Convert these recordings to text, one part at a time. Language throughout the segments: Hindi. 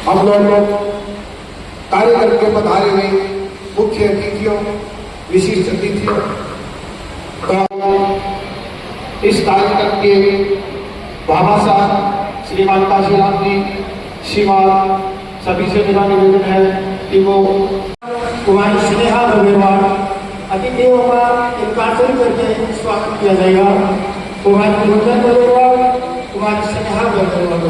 हम लोग कार्यक्रम के पधारे हुए मुख्य अतिथियों, विशिष्ट अतिथियों का इस कार्यक्रम के बाबा साहब श्रीमान काशीराम जी, श्रीमान सभी से मेरा निवेदन है कि वो कुमारी स्नेहा बघेलवाल अतिथियों का इनकार करके स्वागत किया जाएगा। कुमारी गुंजन बघेलवाल, कुमारी स्नेहा बघेलवाल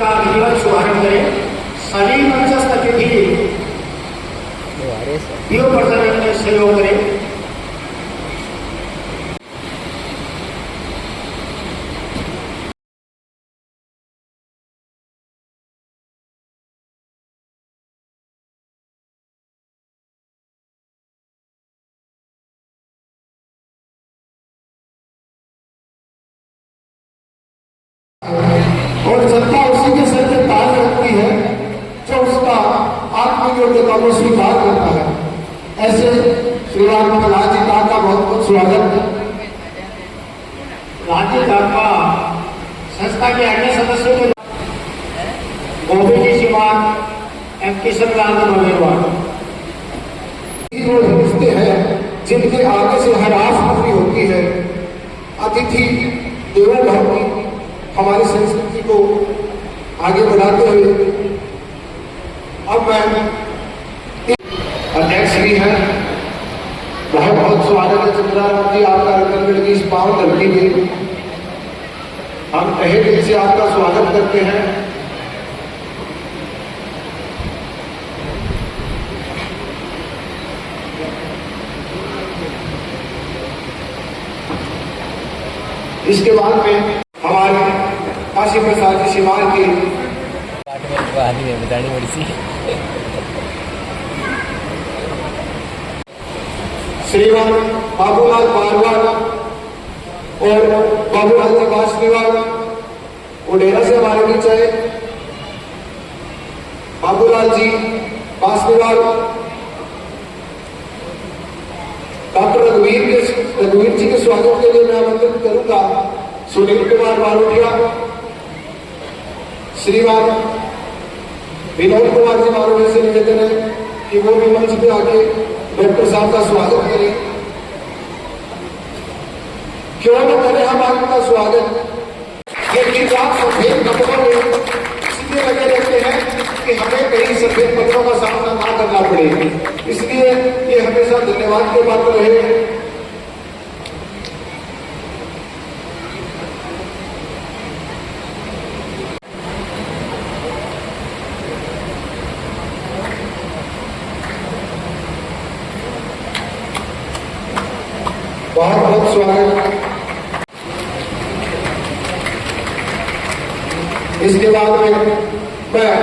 का विधिवत शुभारंभ करें। सभी मंचस्थ अतिथि दीप प्रज्वलन में सहयोग करें। और जनता उसी के सर पे ताज रखती है जो उसका आत्मयोग्यता को स्वीकार करता है। ऐसे श्री राम लाल जी का बहुत बहुत स्वागत। राज्य का संस्था के अन्य सदस्यों के गोविंद जी, श्रीमान एम किशन लाल बघेलवाल रिश्ते हैं जिनके आगे से हरास पूरी होती है। अतिथि देवो भव की हमारी संस्कृति को आगे बढ़ाते हुए अब मैं अध्यक्ष भी हैं। बहुत बहुत स्वागत है चंद्राराम जी आपका रतनगढ़ की इस पावन धरती में। हम तहे दिल से आपका स्वागत करते हैं। इसके बाद में हमारे काशी प्रसाद जी शिवाल के श्रीमान बाबूलाल बारवाल और बाबूलाल जी बासनीवाल उडेरा से हमारे बीच आए। बाबूलाल जी बासनीवाल डॉक्टर रघुवीर जी के स्वागत के लिए मैं आमंत्रित करूंगा सुनील कुमार मारोटिया, श्रीमान विनोद कुमार जी मारोटिया से निवेदन है कि वो भी मंच पे आके डॉक्टर साहब का स्वागत करें। क्यों न करें हम आपका स्वागत, लेकिन आप सफेद कपड़ों में इसलिए लगे रहते हैं कि हमें कहीं सफेद कपड़ों का सामना ना करना पड़े। इसलिए ये हमेशा धन्यवाद के पात्र रहे। बहुत बहुत स्वागत। इसके बाद में मैं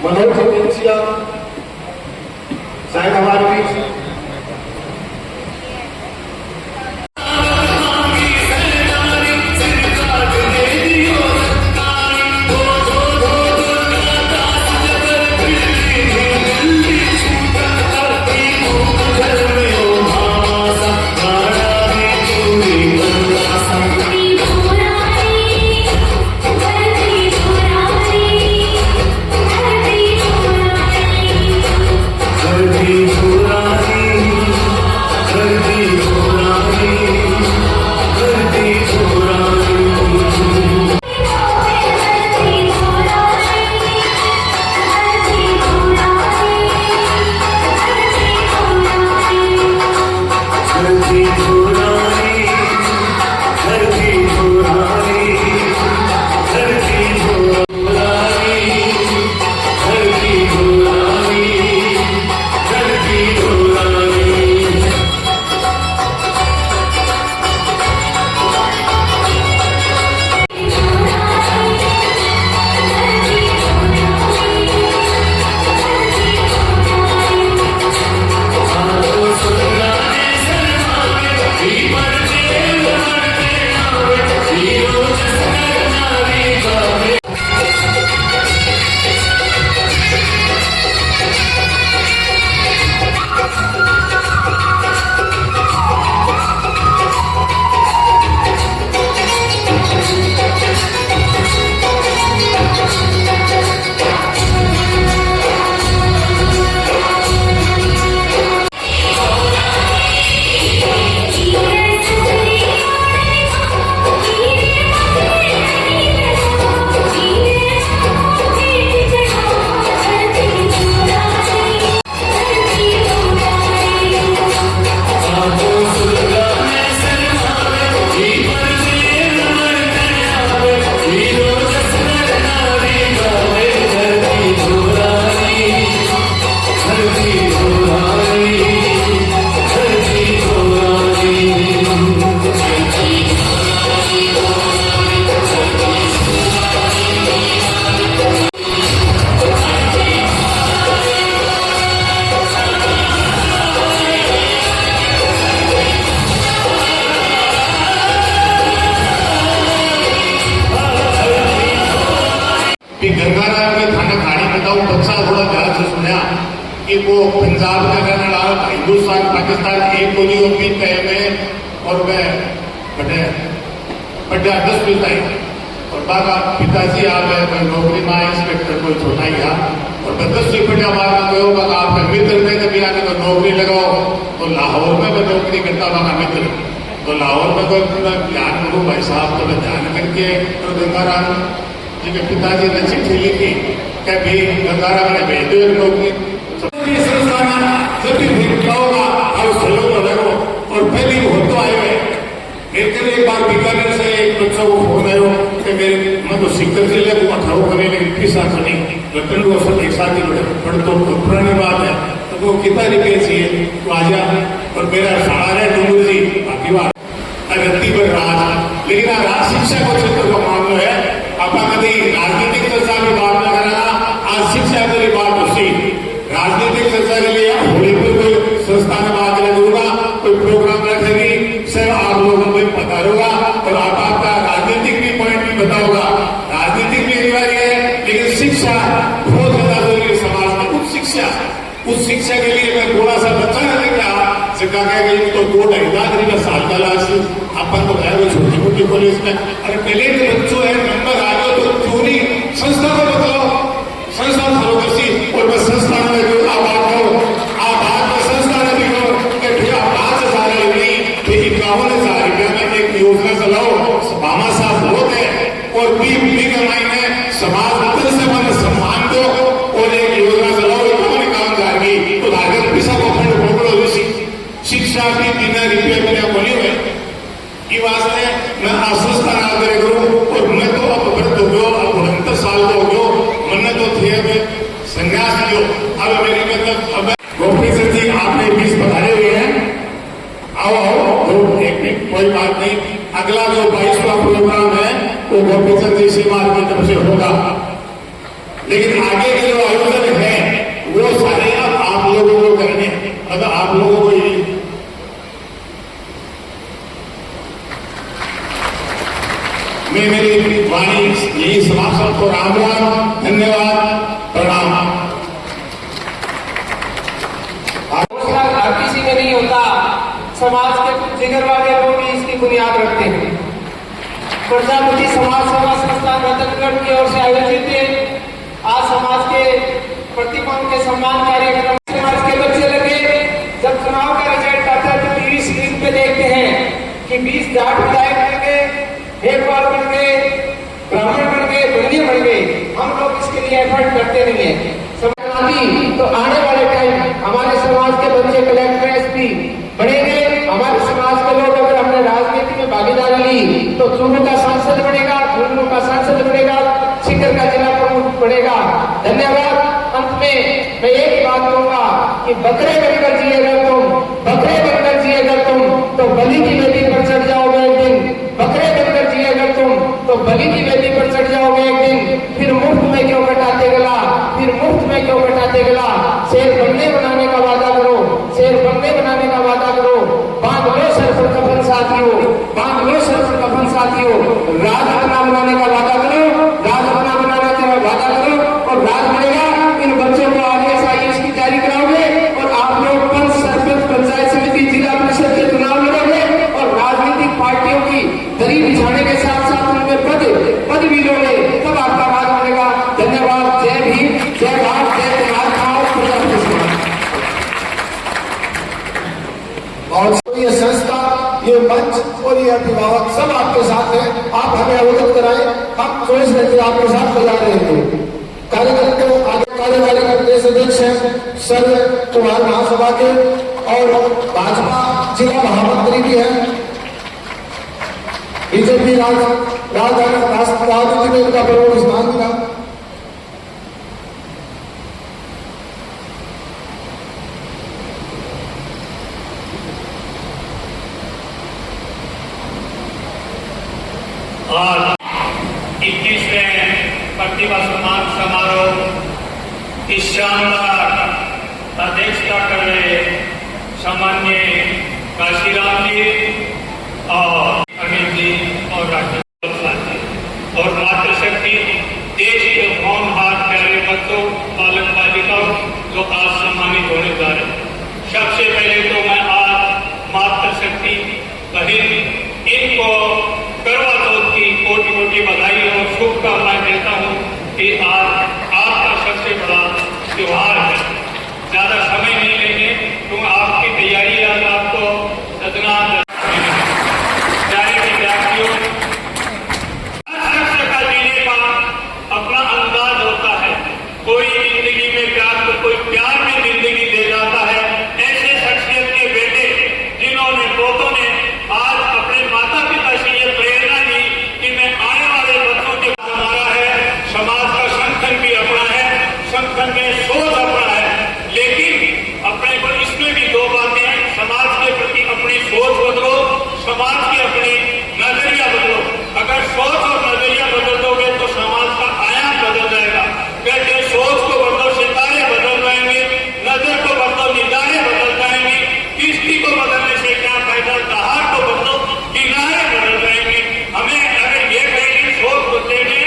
मनोज सिंह शायद हमारे बीच Hare Krishna कि वो पंजाब का रहने वाला, हिंदुस्तान पाकिस्तान एक गोली और भी तय में और मैं बड़े 10 मिलता ही और बाबा पिताजी आप है कोई नौकरी में इंस्पेक्टर कोई छोटा ही और 10 रुपया मारना गयो बाबा आपका मित्र ने कभी आने को नौकरी लगाओ तो लाहौर में मैं नौकरी करता बाबा मित्र तो लाहौर में कोई ध्यान करूँ भाई साहब तो मैं ध्यान करके और गंगाराम जी के पिताजी ने चिट्ठी लिखी क्या भी गंगाराम ने भेज दो नौकरी संस्थान जब भी भेजता होगा आप सहयोग लगो और पहले हो तो आए हुए एक बार बीकानेर से एक बच्चा को फोन आयो कि मेरे मैं तो सिक्कर से ले अठारो करने लेकिन किस साथ नहीं लखन को सब एक साथ ही बड़े तो पुरानी बात है तो वो कितना रुपये चाहिए तो आ जा और मेरा सहारा है डूंगर जी बाकी बात रत्ती पर राज लेकिन राज शिक्षा को क्षेत्र का मामला है आपका कभी राजनीतिक चर्चा की बात न कराना आज शिक्षा की बात उसी राजनीतिक चर्चा के लिए होलीपुर कोई संस्था में बात लगूंगा कोई प्रोग्राम रखेगी सर आप लोगों को पता होगा और आप आपका राजनीतिक भी पॉइंट भी बताओगा राजनीतिक भी अनिवार्य है लेकिन शिक्षा बहुत ज्यादा जरूरी है समाज में उस शिक्षा के लिए मैं थोड़ा सा बच्चा नहीं क्या सिक्का कह गई तो 2-2.5 लाख रुपया साल का लाख अपन तो गए छोटी मोटी कॉलेज में अरे पहले के बच्चों है नंबर आ गए तो चोरी संस्था को बताओ संस्था सरोगसी और मैं संस्था में आप बात में संस्था ने भी कहो कि भैया 5,000 नहीं तो 51,000 रुपया में एक योजना चलाओ मामा साहब बहुत है और बी कमाई में समाज अंदर से मन सम्मान दो और एक योजना चलाओ तो लागत पैसा को फंड पकड़ो शिक्षा की बिना रुपये बिना बोली हुए की वास्ते मैं आश्वस्त आग्रह करूं और मैं तो अब वृद्ध हो गयो अब 69 साल का हो गयो मैंने तो थे संन्यास लियो अब मेरी मतलब अब प्रोफेसर जी आपने 20 पधारे हुए हैं आओ तो एक मिनट कोई बात नहीं अगला जो 22वां प्रोग्राम है वो प्रोफेसर जी सीमार की तरफ से होगा लेकिन आगे के जो आयोजन है वो सारे अब आप लोगों को करने अगर आप लोगों को मैं मेरी वाणी यही समाप्त को राम राम धन्यवाद प्रणाम। हर किसी में नहीं होता समाज के कुछ जिगर वाले लोग भी इसकी बुनियाद रखते हैं। प्रजापति समाज सेवा संस्थान रतनगढ़ की ओर से आयोजित है आज समाज के प्रतिमाओं के सम्मान कार्यक्रम समाज के बच्चे लगे जब चुनाव का रिजल्ट आता है तो टीवी स्क्रीन पे देखते हैं कि 20 जाट विधायक बन गए हेरवाल बन गए ब्राह्मण बन गए बंदी बन गए हम लोग इसके लिए एफर्ट करते नहीं है तो आने वाले टाइम हमारे समाज के बच्चे कलेक्टर एसपी बनेंगे हमारे समाज के लोग अगर हमने राजनीति में भागीदारी ली तो चूरू का सांसद बनेगा झुंझुनू का सांसद बनेगा सीकर का जिला प्रमुख बनेगा। धन्यवाद। अंत में मैं एक बात कहूंगा कि बकरे बनकर जिएगा तुम तो बलि की वेदी पर चढ़ जाओगे एक दिन बकरे बनकर जिएगा तुम तो बलि की वेदी पर चढ़ जाओगे एक दिन फिर मुफ्त में क्यों कटाते गला शेर बनने बनाने का वादा करो बांध लो सर पर कफन साथियों राज अपना बनाने का वादा करो और राज बनेगा इन बच्चों को IAS की तैयारी कराओगे और आप लोग पंच सरपंच पंचायत समिति जिला परिषद के चुनाव लड़ोगे और राजनीतिक पार्टियों की दरी बिछाने के साथ साथ उनमें पद भी लोगे तब आपका राज बनेगा। धन्यवाद। जय भीम जय भारत जय और ये संस्था ये मंच और ये अभिभावक सब आपके साथ है आप हमें अवगत कराएं हम 24 घंटे आपके साथ बजा रहे हैं। कार्यकारी प्रदेश अध्यक्ष हैं सर कुमार महासभा के और भाजपा जिला महामंत्री भी हैं बीजेपी राजनीति में इनका प्रमुख स्थान था। और 21वें प्रतिभा सम्मान समारोह की शानदार अध्यक्षता कर रहे सामान्य काशीराम जी और अनिल जी और राजेश जी और मातृशक्ति देश के होनहार प्यारे बच्चों बालक बालिकाओं जो आज सम्मानित बहन, इनको करवा चौथ की कोटि कोटि बधाई और शुभकामनाएं देता हूँ कि आज आपका सबसे बड़ा त्योहार है। ज्यादा समय नहीं लेंगे, तो आपकी तैयारी आज आपको सजना प्यारे विद्यार्थियों, हर शख्स का जीने का अपना अंदाज होता है। कोई जिंदगी में प्यार को, कोई प्यार में जिंदगी दे जाता है। ऐसे शख्सियत के बेटे जिन्होंने पोतों ने आज अपने माता पिता से ये प्रेरणा दी कि मैं आने वाले बच्चों के हमारा है। समाज का संगठन भी अपना है, संगठन में सोच अपना है, लेकिन अपने को इसमें भी दो बातें हैं। समाज के प्रति अपनी सोच बदलो, समाज के अपने नजरिया बदलो। अगर सोच और नजरिया बदल दोगे तो समाज का आयाम बदल जाएगा। कहते सोच को बदलो, सितारे बदल जाएंगे, नजर को बदलो, निगाहें बदल जाएंगी। किश्ती को बदलने से क्या फायदा, दहाड़ को बदलो, किनारे बदल जाएंगे। हमें अगर ये कहेंगे सोच बदलेंगे,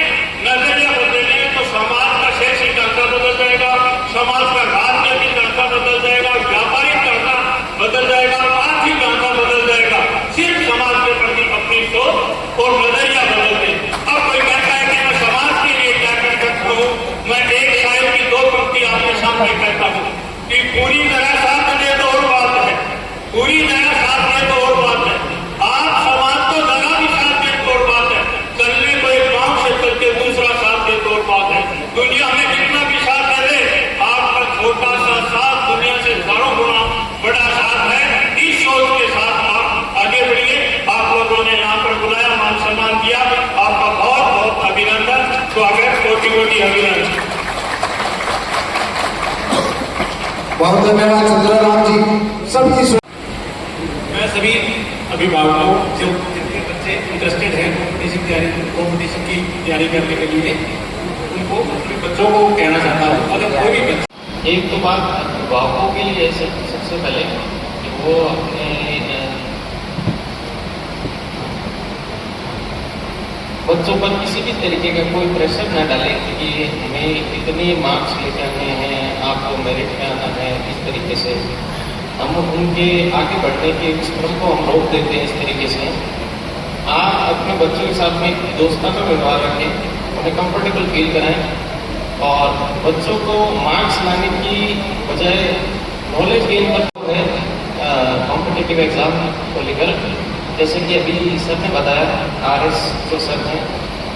नजरिया बदलेंगे, तो समाज का शैक्षिक ढांचा बदल जाएगा, समाज का राजनीतिक ढांचा बदल जाएगा, व्यापारिक ढांचा बदल जाएगा, आर्थिक ढांचा बदल जाएगा। सिर्फ समाज के प्रति अपनी सोच और नजरिया बदल दे। अब कोई कहता है कि मैं समाज के लिए क्या कर सकता हूँ, मैं एक शायर की दो पंक्ति आपके सामने कहता हूँ कि पूरी तरह साथ दे तो और बात है, पूरी तरह साथ दे तो और बात है, आप समाज को जरा भी साथ दे तो और बात है, चलने को एक गांव से चल के दूसरा साथ दे तो और बात है। दुनिया में कितना भी साथ दे दे, आपका छोटा सा साथ दुनिया से हजारों गुना बड़ा साथ है। इस सोच के साथ आप आगे बढ़िए। आप लोगों ने यहाँ पर बुलाया, मान सम्मान किया, आपका बहुत बहुत अभिनंदन, स्वागत, कोटि कोटि अभिनंदन। बहुत धन्यवाद चंद्राराम जी। सबकी मैं सभी अभिभावकों जो जिनके बच्चे इंटरेस्टेड हैं कॉम्पिटिशन की तैयारी करने के लिए, उनको अपने बच्चों को कहना चाहता हूँ, अगर कोई भी बच्चा, एक तो बात अभिभावकों के लिए सबसे पहले कि वो अपने बच्चों पर किसी भी तरीके का कोई प्रेशर न डालें कि हमें इतने मार्क्स लेके आने हैं, आपको मेरिट में आना है। इस तरीके से हम उनके आगे बढ़ने के क्रम को हम रोक देते हैं। इस तरीके से आप अपने बच्चों के साथ में दोस्ताना व्यवहार रखें, उन्हें कंफर्टेबल फील कराएं और बच्चों को मार्क्स लाने की बजाय नॉलेज गेन कर है कॉम्पिटिटिव एग्जाम को लेकर। जैसे कि अभी सर ने बताया, RS जो सर हैं,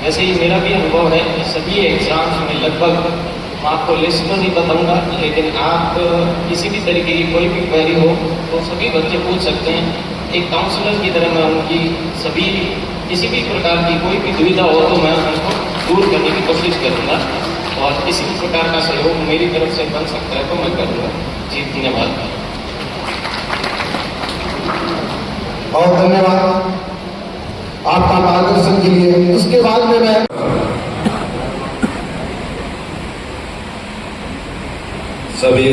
वैसे ही मेरा भी अनुभव है कि सभी एग्जाम्स में लगभग, मैं आपको लिस्ट तो नहीं बताऊंगा, लेकिन आप किसी भी तरीके की कोई भी क्वेरी हो तो सभी बच्चे पूछ सकते हैं। एक काउंसलर की तरह मैं उनकी सभी किसी भी प्रकार की कोई भी दुविधा हो तो मैं उनको दूर करने की कोशिश करूँगा, और किसी भी प्रकार का सहयोग मेरी तरफ से बन सकता है तो मैं करूँगा। जी धन्यवाद। बहुत धन्यवाद आपका मार्गदर्शन के लिए। उसके बाद में मैं सभी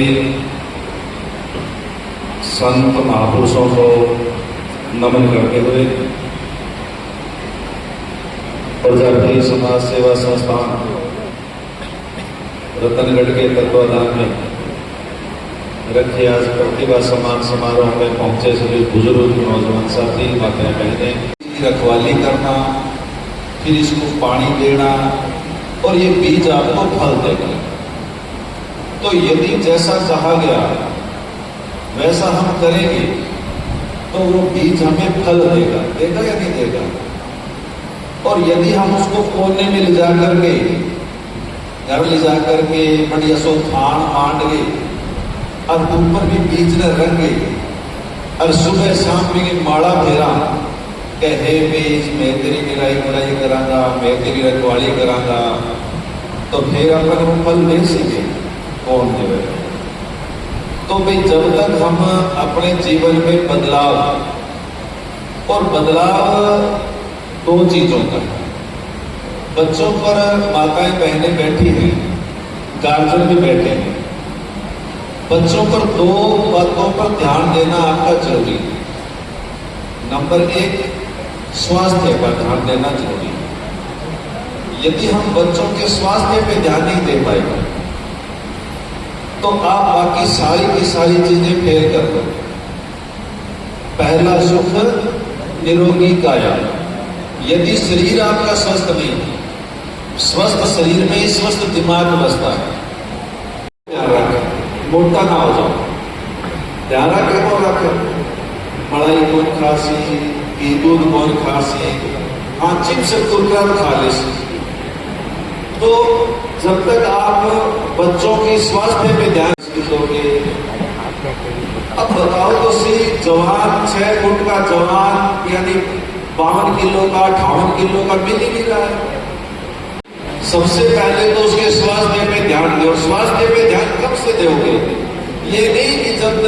संत महापुरुषों को नमन करते हुए प्रजापति समाज सेवा संस्थान रतनगढ़ के तत्वाधान में रखे आज प्रतिभा सम्मान समारोह में पहुंचे सभी बुजुर्ग, नौजवान साथी, माताएं, बहनें, रखवाली करना, फिर इसको पानी देना और ये बीज आपको फल देगा। तो यदि जैसा कहा गया वैसा हम करेंगे तो वो बीज हमें फल देगा, देगा या नहीं देगा। और यदि हम उसको कोने में ले जा करके, घर ले जा करके बढ़िया सो थान मांड गए और ऊपर भी बीज न रख गए और सुबह शाम भी माड़ा फेरा कि हे बीज मैं तेरी निराई गुराई करांगा, मैं तेरी रखवाली करांगा, तो फिर अपन वो फल दे सके कौन देवे। तो भाई जब तक हम अपने जीवन में बदलाव, और बदलाव दो चीजों का, बच्चों पर माताएं बहनें बैठी हैं, गार्जियन भी बैठे हैं, बच्चों पर दो बातों पर ध्यान देना आपका जरूरी है। नंबर एक, स्वास्थ्य पर ध्यान देना जरूरी है। यदि हम बच्चों के स्वास्थ्य पे ध्यान नहीं दे पाएंगे तो आप बाकी सारी की सारी चीजें फेल कर दो। पहला सुख निरोगी काया। यदि शरीर आपका स्वस्थ नहीं, स्वस्थ शरीर में ही स्वस्थ दिमाग बसता है। ध्यान रखें, मोटा ना हो जाओ। ध्यान रखें कौन रखे, मलाई कौन खासी, घी दूध कौन खासी, हाँ चिप्स कुरकुरा खा ले। तो जब तक आप बच्चों के स्वास्थ्य पे ध्यान दोगे, अब बताओ तो सही, जवान 6 फुट का जवान यानी 52 किलो का 58 किलो का मिल ही नहीं रहा है। सबसे पहले तो उसके स्वास्थ्य पे ध्यान दो। स्वास्थ्य पे ध्यान कब से दोगे? ये नहीं कि जब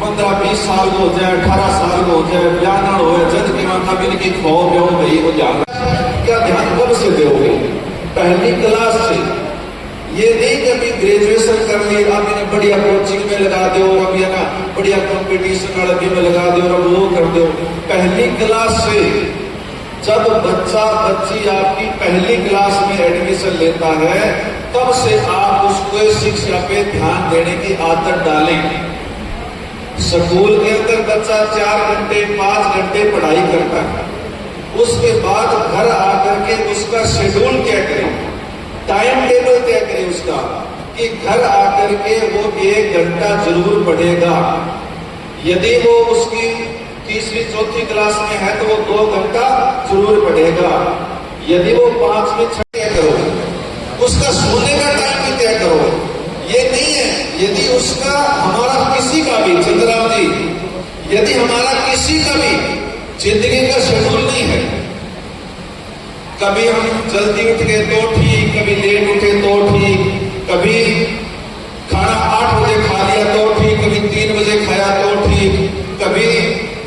15-20 साल को हो जाए, 18 साल को हो जाए, ब्याह हो जाए, जब के माता मिल के खो भाई वो ध्यान, क्या ध्यान कब से दोगे? पहली क्लास से। ये नहीं कभी ग्रेजुएशन कर ली, आप इन्हें बढ़िया कोचिंग में लगा दो, अब ये ना बढ़िया कंपटीशन लड़के में लगा दो और वो कर दो। पहली क्लास से जब बच्चा बच्ची आपकी पहली क्लास में एडमिशन लेता है, तब से आप उसको शिक्षा पे ध्यान देने की आदत डालें। स्कूल के अंदर बच्चा 4 घंटे 5 घंटे पढ़ाई करता है, उसके बाद घर आकर के उसका शेड्यूल तय करें, टाइम टेबल तय करें उसका, कि घर आकर के वो 1 घंटा जरूर पढ़ेगा। यदि वो उसकी 3री-4थी क्लास में है तो वो 2 घंटा जरूर पढ़ेगा। यदि वो 5वीं 6वीं करो, उसका सोने का टाइम भी तय करो। ये नहीं है यदि उसका हमारा किसी का भी, चंद्रराम जी, यदि हमारा किसी का भी जिंदगी का शेड्यूल नहीं है, कभी हम जल्दी उठ गए तो ठीक, कभी लेट उठे तो ठीक, कभी खाना 8 बजे खा लिया तो ठीक, कभी 3 बजे खाया तो ठीक, कभी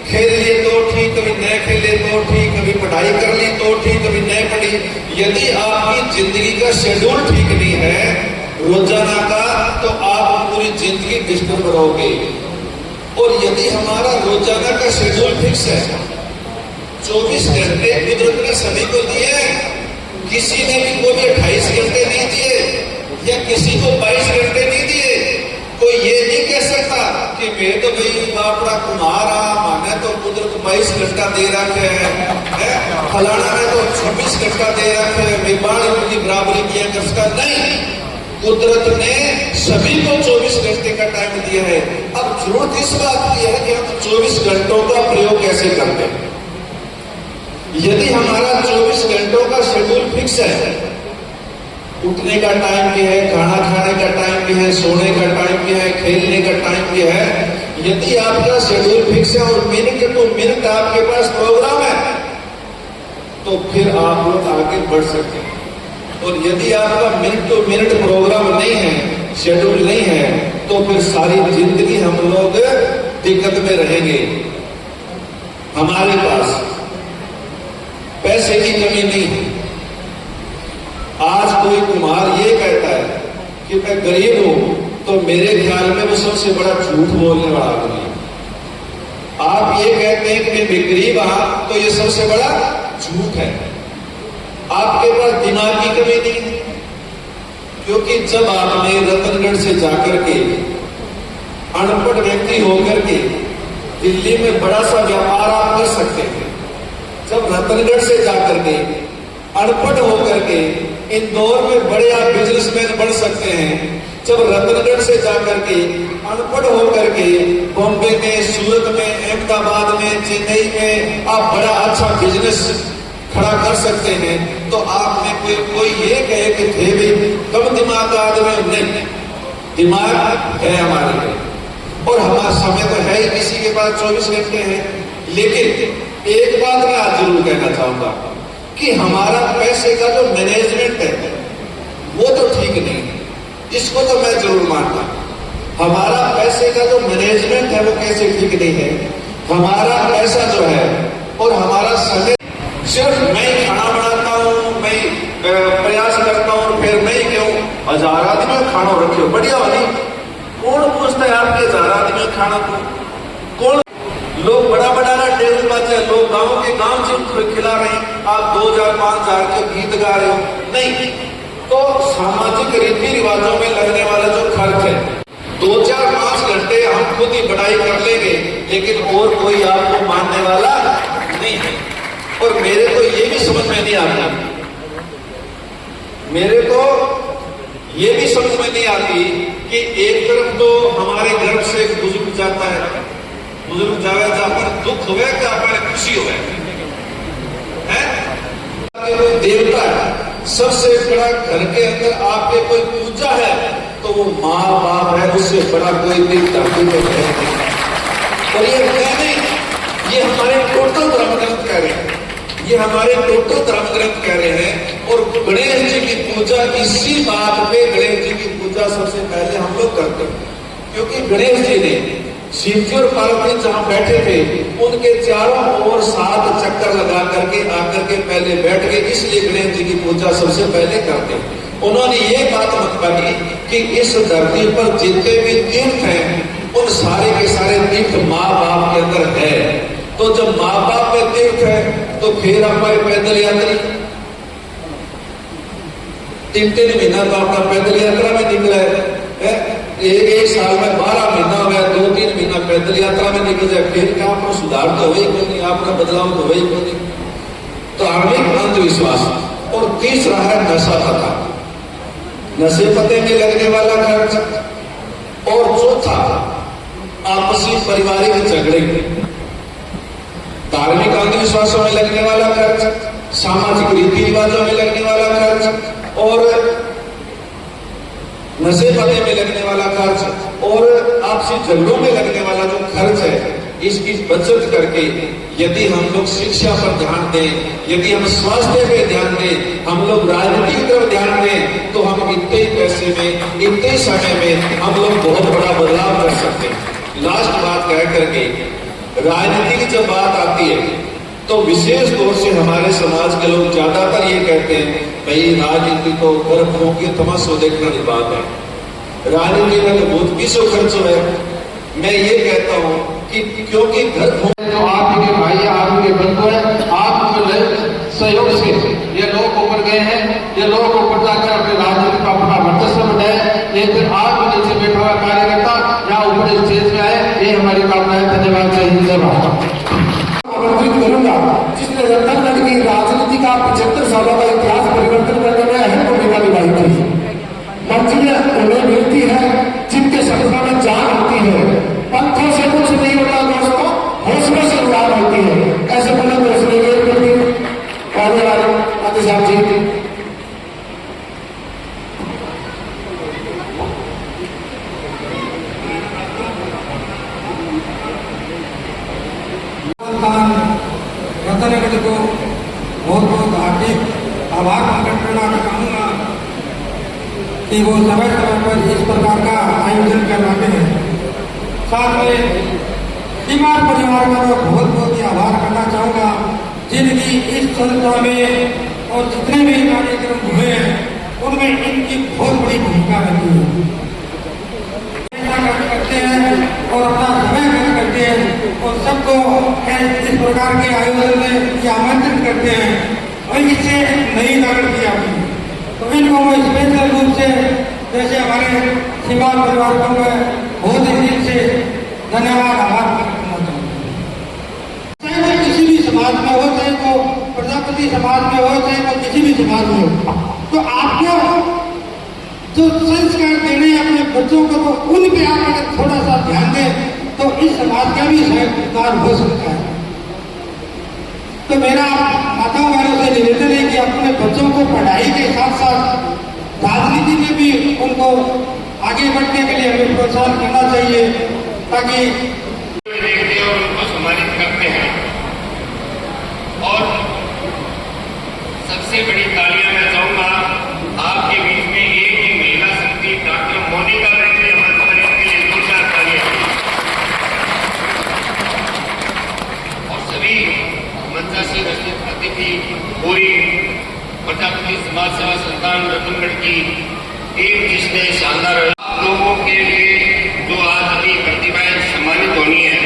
खेल लिए तो ठीक, कभी न खेले तो ठीक, कभी पढ़ाई कर ली तो ठीक, कभी न पढ़ी। यदि आपकी जिंदगी का शेड्यूल ठीक नहीं है रोजाना का, तो आप पूरी जिंदगी डिस्टर्ब रहोगे। और यदि हमारा रोजाना का शेड्यूल फिक्स है, 24 घंटे कुदरत ने सभी को दिए, किसी ने भी कोई 28 घंटे नहीं दिए या किसी को 22 घंटे नहीं दिए। कोई ये नहीं कह सकता कि मैं तो भाई बापड़ा कुम्हारा, माने तो कुदरत 22 घंटा दे रखे है, फलाना ने तो 26 घंटा दे रखे है, बेबाड़ उनकी बराबरी किया कर सकता नहीं। कुदरत ने सभी को 24 घंटे का टाइम दिया है। अब जरूरत इस बात की है कि हम 24 घंटों का प्रयोग कैसे करते हैं। यदि हमारा 24 घंटों का शेड्यूल फिक्स है, उठने का टाइम भी है, खाना खाने का टाइम भी है, सोने का टाइम भी है, खेलने का टाइम भी है, यदि आपका शेड्यूल फिक्स है और मिनट टू मिनट आपके पास प्रोग्राम है, तो फिर आप लोग आगे बढ़ सकते हैं। और यदि आपका मिनट टू मिनट प्रोग्राम नहीं है, शेड्यूल नहीं है, तो फिर सारी जिंदगी हम लोग दिक्कत में रहेंगे। हमारे पास पैसे की कमी नहीं है। आज कोई कुम्हार ये कहता है कि मैं गरीब हूं, तो मेरे ख्याल में वो सबसे बड़ा झूठ बोलने वाला आदमी है। आप ये कहते हैं कि मैं गरीब हूं, तो ये सबसे बड़ा झूठ है। आपके पास दिमाग की कमी नहीं है, क्योंकि जब आपने रतनगढ़ से जाकर के अनपढ़ व्यक्ति होकर के दिल्ली में बड़ा सा व्यापार आप कर सकते हैं, जब रतनगढ़ से जाकर के अनपढ़ होकर के इंदौर में बड़े आप बिजनेसमैन बन सकते हैं, जब रतनगढ़ से जाकर के अनपढ़ होकर के बॉम्बे में, सूरत में, अहमदाबाद में, चेन्नई में आप बड़ा अच्छा बिजनेस खड़ा कर सकते हैं, तो आप में कोई ये कहे कि थे भाई कम दिमाग का आदमी, नहीं, दिमाग है हमारे में और हमारा समय तो है ही, किसी के पास 24 घंटे हैं। लेकिन एक बात मैं आज जरूर कहना चाहूंगा कि हमारा पैसे का जो मैनेजमेंट है वो तो ठीक नहीं है, इसको तो मैं जरूर मानता हूं। हमारा पैसे का जो मैनेजमेंट है वो कैसे ठीक नहीं है। हमारा पैसा जो है और हमारा समय, सिर्फ मैं खाना बनाता हूं, मैं प्रयास करता हूं, फिर मैं क्यों 1000 आदमी खाना रखियो बढ़िया वाली, कौन पूछता है आपके 1000 आदमी खाना को? कौन? लोग बड़ा बड़ा ना टेबल बाजे, लोग गांव के गांव से खिला रहे हैं, आप 2000-5000 के गीत गा रहे हो, नहीं। तो सामाजिक रीति रिवाजों में लगने वाला जो खर्च है, 2-4-5 घंटे हम खुद ही बढ़ाई कर लेंगे, लेकिन और कोई आपको को मानने वाला नहीं है। और मेरे को ये भी समझ में नहीं आता, मेरे को ये भी समझ में नहीं आती कि एक तरफ तो हमारे घर से एक बुजुर्ग जाता है, बुजुर्ग जावे जहां पर दुख हुए क्या पर खुशी हुए है, कोई देवता है, सबसे बड़ा घर के अंदर आपके कोई पूजा है तो वो माँ बाप है, उससे बड़ा कोई दिन धरती में है नहीं। और ये कहने, ये हमारे टोटल धर्म ग्रंथ कह रहे हैं, ये हमारे टोटल धर्म ग्रंथ कह रहे हैं। और गणेश जी की पूजा, इसी बात पे गणेश जी की पूजा सबसे पहले हम लोग करते हैं, क्योंकि गणेश जी ने शिव जी और पार्वती जहां बैठे थे उनके चारों ओर 7 चक्कर लगा करके आकर के पहले बैठ गए, इसलिए गणेश जी की पूजा सबसे पहले करते हैं। उन्होंने ये बात बताई कि इस धरती पर जितने भी तीर्थ हैं उन सारे के सारे तीर्थ माँ बाप के अंदर है। तो जब माँ बाप में तीर्थ है तो फिर हमारे पैदल यात्री 3-3 महीना तो आपका पैदल यात्रा में निकला है, एक साल में 12 महीना हो गया, 2-3 महीना पैदल यात्रा में निकल जाए, फिर क्या आपको सुधार तो वही कोई नहीं, आपका बदलाव तो वही कोई नहीं। तो धार्मिक अंधविश्वास। और तीसरा है नशा पता, नशे पते में लगने वाला खर्च। और चौथा आपसी पारिवारिक झगड़े, धार्मिक अंधविश्वासों में लगने वाला खर्च, सामाजिक रीति रिवाजों में लगने वाला खर्च, और नशे पते में लगने वाला खर्च, और आपसी झगड़ों में लगने वाला जो खर्च है, इसकी बचत करके यदि हम लोग शिक्षा पर ध्यान दें, यदि हम स्वास्थ्य पे ध्यान दें, हम लोग राजनीति की तरफ ध्यान दें, तो हम इतने पैसे में, इतने समय में हम लोग बहुत बड़ा बदलाव कर सकते हैं। लास्ट बात कह करके, राजनीति की जब बात आती है तो विशेष तौर से हमारे समाज के लोग ज्यादातर ये कहते हैं, भाई राजनीति तो गर्भों की तमाशो देखने की बात है, राजनीति में तो बहुत किसो खर्च है। मैं ये कहता हूँ कि क्योंकि घर जो आप के भाई, आप के बंधु है, आपके सहयोग से ये लोग ऊपर गए हैं, ये लोग ऊपर जाकर अपने राजनीति का अपना वर्चस्व बनाए। एक दिन आप नीचे बैठा हुआ कार्यकर्ता यहाँ ऊपर स्टेज में आए, ये हमारी कामना है। धन्यवाद, जय हिंद, जय भारत। आमंत्रित करूंगा जिसने रत्नाकंड की राजनीति का 75 सालों का इतिहास परिवर्तन करने में अहम भूमिका निभाई थी। मंजिलें उन्हें मिलती है जिनके सपनों में जान होती है, पंथों से कुछ नहीं होता दोस्तों, हौसलों से उड़ान होती है। ऐसे बुलंद हौसले के प्रति आने वाले माता साहब जी रत्नाकंड को बहुत बहुत हार्दिक आभार प्रकट करना चाहूँगा कि वो समय समय पर इस प्रकार का आयोजन करवाते हैं। साथ में बीमार परिवार का मैं बहुत बहुत ही आभार करना चाहूँगा जिनकी इस संस्था में और जितने भी कार्यक्रम हुए हैं उनमें इनकी बहुत बड़ी भूमिका रही है। करते हैं और अपना समय खर्च करते हैं और सबको इस प्रकार के आयोजन में आमंत्रित करते हैं और इससे नई लागत की आती है। तो इनको मैं स्पेशल रूप से जैसे हमारे सीमांत परिवार को मैं बहुत ही दिल से धन्यवाद आभार करना चाहूँगा। चाहे वो किसी भी समाज में हो, चाहे वो प्रजापति समाज में हो, चाहे वो किसी भी समाज में हो, तो आपको जो संस्कार देने अपने बच्चों को, तो उन पे आप अगर थोड़ा सा ध्यान दें तो इस समाज का भी सुधार हो सकता है। तो मेरा माताओं वालों से निवेदन है कि अपने बच्चों को पढ़ाई के साथ साथ राजनीति में भी उनको आगे बढ़ने के लिए हमें प्रोत्साहन करना चाहिए, ताकि देखते हैं और उनको सम्मानित करते हैं। और सबसे बड़ी तालियां मैं चाहूंगा आपके बीच में एक ही महिला शक्ति डॉक्टर मोनिका बैठे हमारे के लिए 2-4 तालियां। और सभी मंचा से उपस्थित अतिथि, पूरी प्रजापति समाज सेवा संस्थान रतनगढ़ की टीम जिसने शानदार आप लोगों के लिए जो आज अभी प्रतिभाएं सम्मानित होनी है।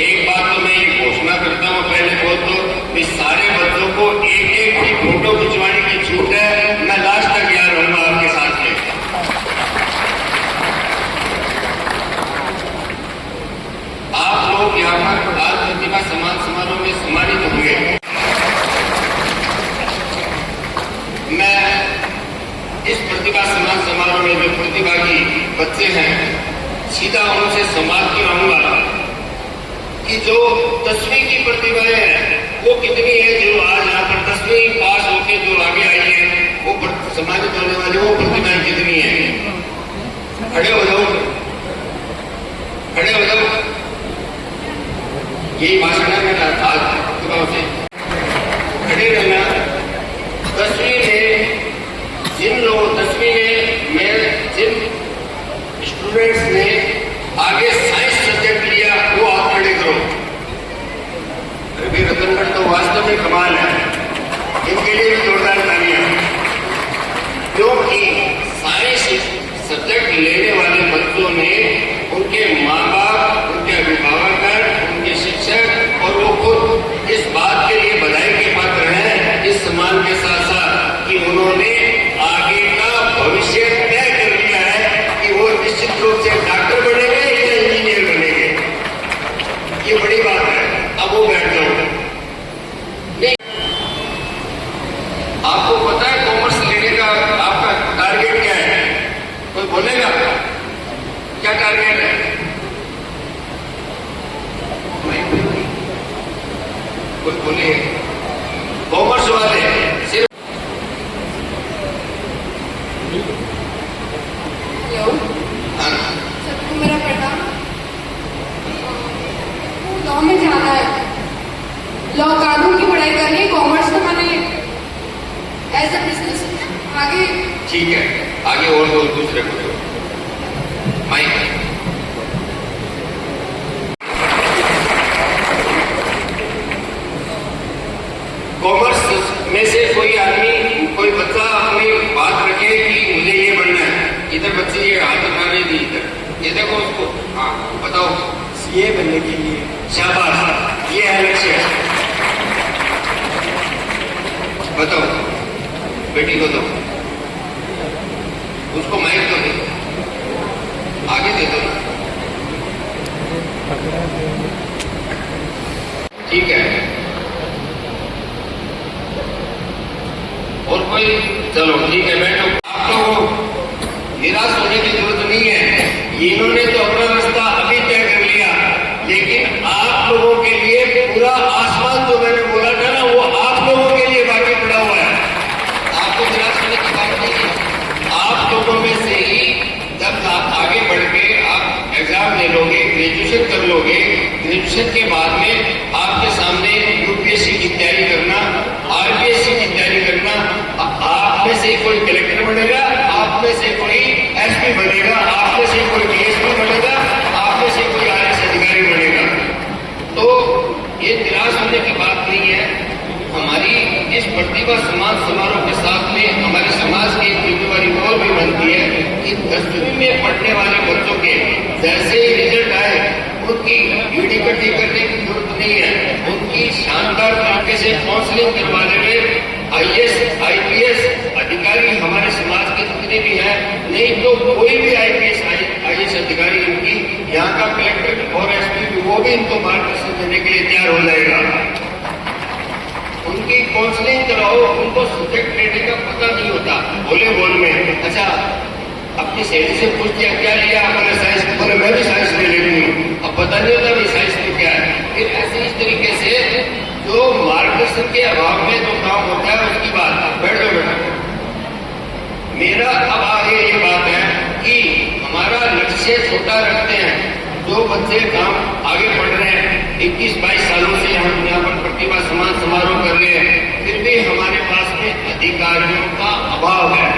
एक बात तो मैं ये घोषणा करता हूँ पहले बहुत, तो इस सारे बच्चों को एक की फोटो खिंचवाने की छूट है। मैं लास्ट तक याद रहूंगा आपके साथ में। आप लोग यहाँ पर आज प्रतिभा समाज समाज की रहूंगा कि जो 10वीं की प्रतिभाएं हैं वो कितनी है, जो आज यहाँ पर 10वीं पास होके जो आगे आई है वो सम्मानित होने वाली वो प्रतिभाएं कितनी है। खड़े हो जाओ, खड़े हो जाओ। यही भाषण है मेरा आज प्रतिभाओं से। खड़े रहना। 10वीं में जिन लोगों 10वीं में जिन स्टूडेंट्स ने आगे साइंस सब्जेक्ट लिया वो आप खड़े करो। अभी रतनगढ़ तो वास्तव में कमाल है, इनके लिए भी जोरदार तालियां, क्योंकि साइंस सब्जेक्ट लेने वाले बच्चों ने उनके माँ बाप, उनके अभिभावक, उनके शिक्षक और वो खुद इस बात के लिए बधाई के पात्र हैं इस सम्मान के साथ साथ कि उन्होंने आगे का भविष्य तय कर लिया है कि वो निश्चित रूप से डॉक्टर बनेंगे या इंजीनियर बनेंगे। ये बड़ी बात है। अब वो बैठ जाओ। नहीं, आपको पता है कॉमर्स लेने का आपका टारगेट क्या है? कोई बोलेगा क्या टारगेट है? कोई बोले कॉमर्स वाले सिर्फ सबको मेरा प्रणाम। लॉ में जाना है, लॉ कानून की पढ़ाई करनी है। कॉमर्स तो मैंने एज अ बिजनेस आगे। ठीक है, आगे और दो दूसरे को दो माइक। कॉमर्स में से कोई आदमी, कोई बच्चा अपनी बात रखे कि मुझे ये बनना है। इधर बच्चे ये हाथ उठा रहे थे, इधर ये देखो उसको। हाँ बताओ। सीए बनने के लिए। शाबाश, ये है लक्ष्य। बताओ बेटी को दो, उसको माइक तो दे, आगे दे दो। ठीक है, और कोई? चलो ठीक है, बैठो। आपको निराश होने की जरूरत नहीं है। इन्होंने तो अपना रास्ता अभी तय कर लिया, लेकिन आप लोगों के लिए पूरा आसमान जो मैंने बोला था ना, वो आप लोगों के लिए बाकी पड़ा हुआ है। आपको निराश होने की बात नहीं है। आप लोगों में से ही जब आप आगे बढ़ के आप एग्जाम दे लोगे, ग्रेजुएशन कर लोगे, ग्रेजुएशन के बाद में आपके सामने यूपीएससी की तैयारी करना, आरपीएससी की तैयारी करना, आप में से कोई कलेक्टर बनेगा, आप में से कोई एसपी बनेगा, आप में से कोई डीएसपी बनेगा, आप में से कोई आईएएस अधिकारी बनेगा। तो ये निराश होने की बात नहीं है। हमारी इस प्रतिभा सम्मान समारोह के साथ में हमारे समाज की एक जिम्मेवारी और भी बनती है कि 10वीं में पढ़ने वाले बच्चों के जैसे ही रिजल्ट आए उनकी ईडी कट्टी करने की जरूरत नहीं है। उनकी शानदार तरीके से काउंसलिंग करवाने में आईएएस आईपीएस अधिकारी हमारे समाज के जितने भी हैं, नहीं तो कोई भी आईएएस अधिकारी इनकी यहाँ का कलेक्टर और एसपी वो भी इनको मार्गदर्शन देने के लिए तैयार हो जाएगा। उनकी काउंसलिंग कराओ। उनको सब्जेक्ट लेने का पता नहीं होता, बोले बोल में अच्छा अपनी सहेली से पूछ दिया क्या लिया, मैंने साइंस, बोले मैं भी साइंस ले लेती हूँ। अब पता नहीं होता भाई साइंस में क्या है। फिर ऐसे इस तरीके से जो मार्गदर्शन के अभाव में जो काम होता है उसकी बात। बैठ जाओ बेटा। मेरा अब आगे ये बात है कि हमारा लक्ष्य छोटा रखते हैं। जो बच्चे काम आगे बढ़ रहे हैं, 21-22 सालों से हम यहाँ पर प्रतिभा सम्मान समारोह कर रहे हैं, फिर भी हमारे पास में अधिकारियों का अभाव है।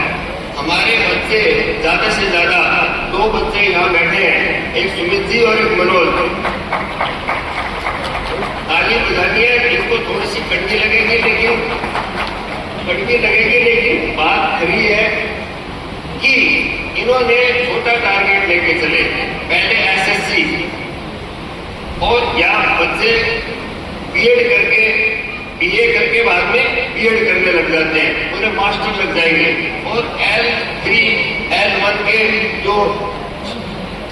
हमारे बच्चे ज्यादा से ज्यादा 2 बच्चे यहाँ बैठे हैं, एक सुमित जी और एक मनोज। ताली बजानी है, इनको थोड़ी सी कड़वी लगेगी, लेकिन बात खरी है कि इन्होंने छोटा टारगेट लेके चले। पहले एसएससी और या बच्चे बीए करके बाद में बीएड करने लग जाते हैं, उन्हें मास्टर लग जाएंगे। और L3 L1 के जो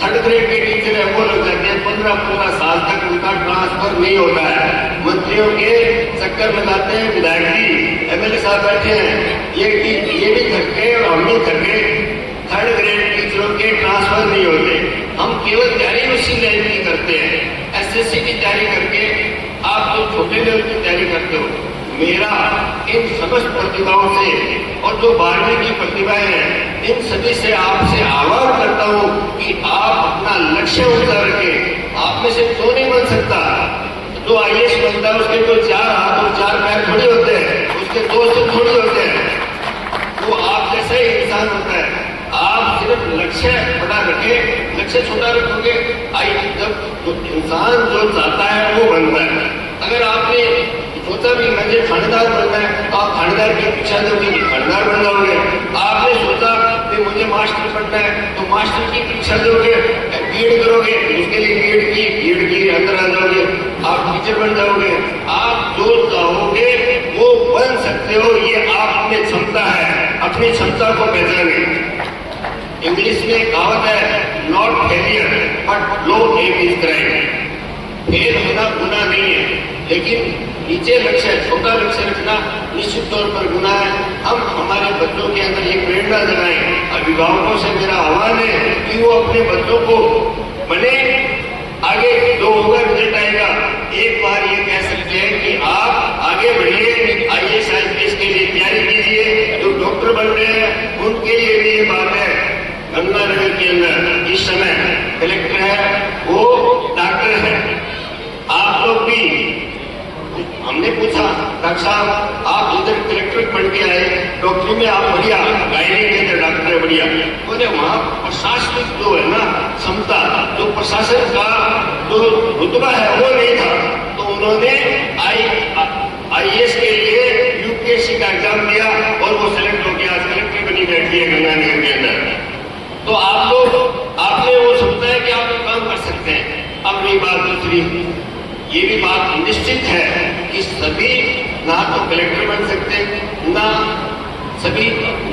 3rd ग्रेड के टीचर है वो लग जाते हैं। 15 साल तक उनका ट्रांसफर नहीं होता है। मंत्रियों के चक्कर में जाते हैं, विधायक जी एमएलए साहब बैठे हैं, ये भी थक गए और हम भी थक गए। 3rd ग्रेड टीचरों के ट्रांसफर नहीं होते। हम केवल तैयारी उसी लेवल की करते हैं। एसएससी की तैयारी करके आप जो छोटे लेवल की तैयारी करते हो, मेरा इन समस्त प्रतिभाओं से और जो 12वीं की प्रतिभाएं हैं, इन सभी से आपसे आह्वान करता हूं कि आप अपना लक्ष्य ऊंचा रखें। आप में से क्यों नहीं बन सकता? जो आईएएस बनता है उसके तो 4 हाथ और 4 पैर थोड़ी होते हैं, उसके 2 सिर थोड़ी होते हैं। वो आप जैसा ही इंसान होता है। आप सिर्फ लक्ष्य बड़ा रखें, लक्ष्य छोटा रखोगे, जब इंसान जो चाहता है वो बनता है। अगर आपने सोचा भी मुझे थानेदार बनना है तो आप थानेदार की परीक्षा दोगे, थानेदार बन जाओगे। आपने सोचा कि मुझे मास्टर बनना है तो मास्टर की परीक्षा दोगे, बीएड करोगे, उसके लिए बीएड की अंदर आ जाओगे, आप टीचर बन जाओगे। आप जो चाहोगे वो बन सकते हो, ये आप में क्षमता है। अपनी क्षमता को पहचाने। इंग्लिश में कहावत है, not failure but low aim is crime. Fail होना गुनाह नहीं है, लेकिन नीचे लक्ष्य, छोटा लक्ष्य रखना निश्चित तौर पर गुनाह है। हम हमारे बच्चों के अंदर ये प्रेरणा जगाएं। अभिभावकों से मेरा आह्वान है कि वो अपने बच्चों को बने, आगे जो होगा रिजल्ट आएगा। एक बार ये कह सकते हैं कि आप आगे बढ़िए, आईएएस आईपीएस के लिए तैयारी कीजिए। जो डॉक्टर बन रहे हैं उनके लिए भी ये बात है। गंगानगर के अंदर इस समय कलेक्टर है, वो डॉक्टर है। आप लोग भी, हमने पूछा डॉक्टर साहब आप इधर कलेक्ट्रेट पढ़ के आए, डॉक्टरी में आप बढ़िया, गायनी के अंदर डॉक्टर है बढ़िया, बोले वहां प्रशासनिक जो है ना क्षमता, जो प्रशासन का जो रुतबा है वो नहीं था। तो उन्होंने आईएएस के लिए यूपीएससी का एग्जाम दिया और वो सिलेक्ट हो गया, कलेक्टर बनी बैठी है गंगानगर के अंदर। तो आप लोग, आपने वो क्षमता है कि आप काम कर सकते हैं। अब रही बात दूसरी, ये भी बात निश्चित है कि सभी ना तो कलेक्टर बन सकते, ना सभी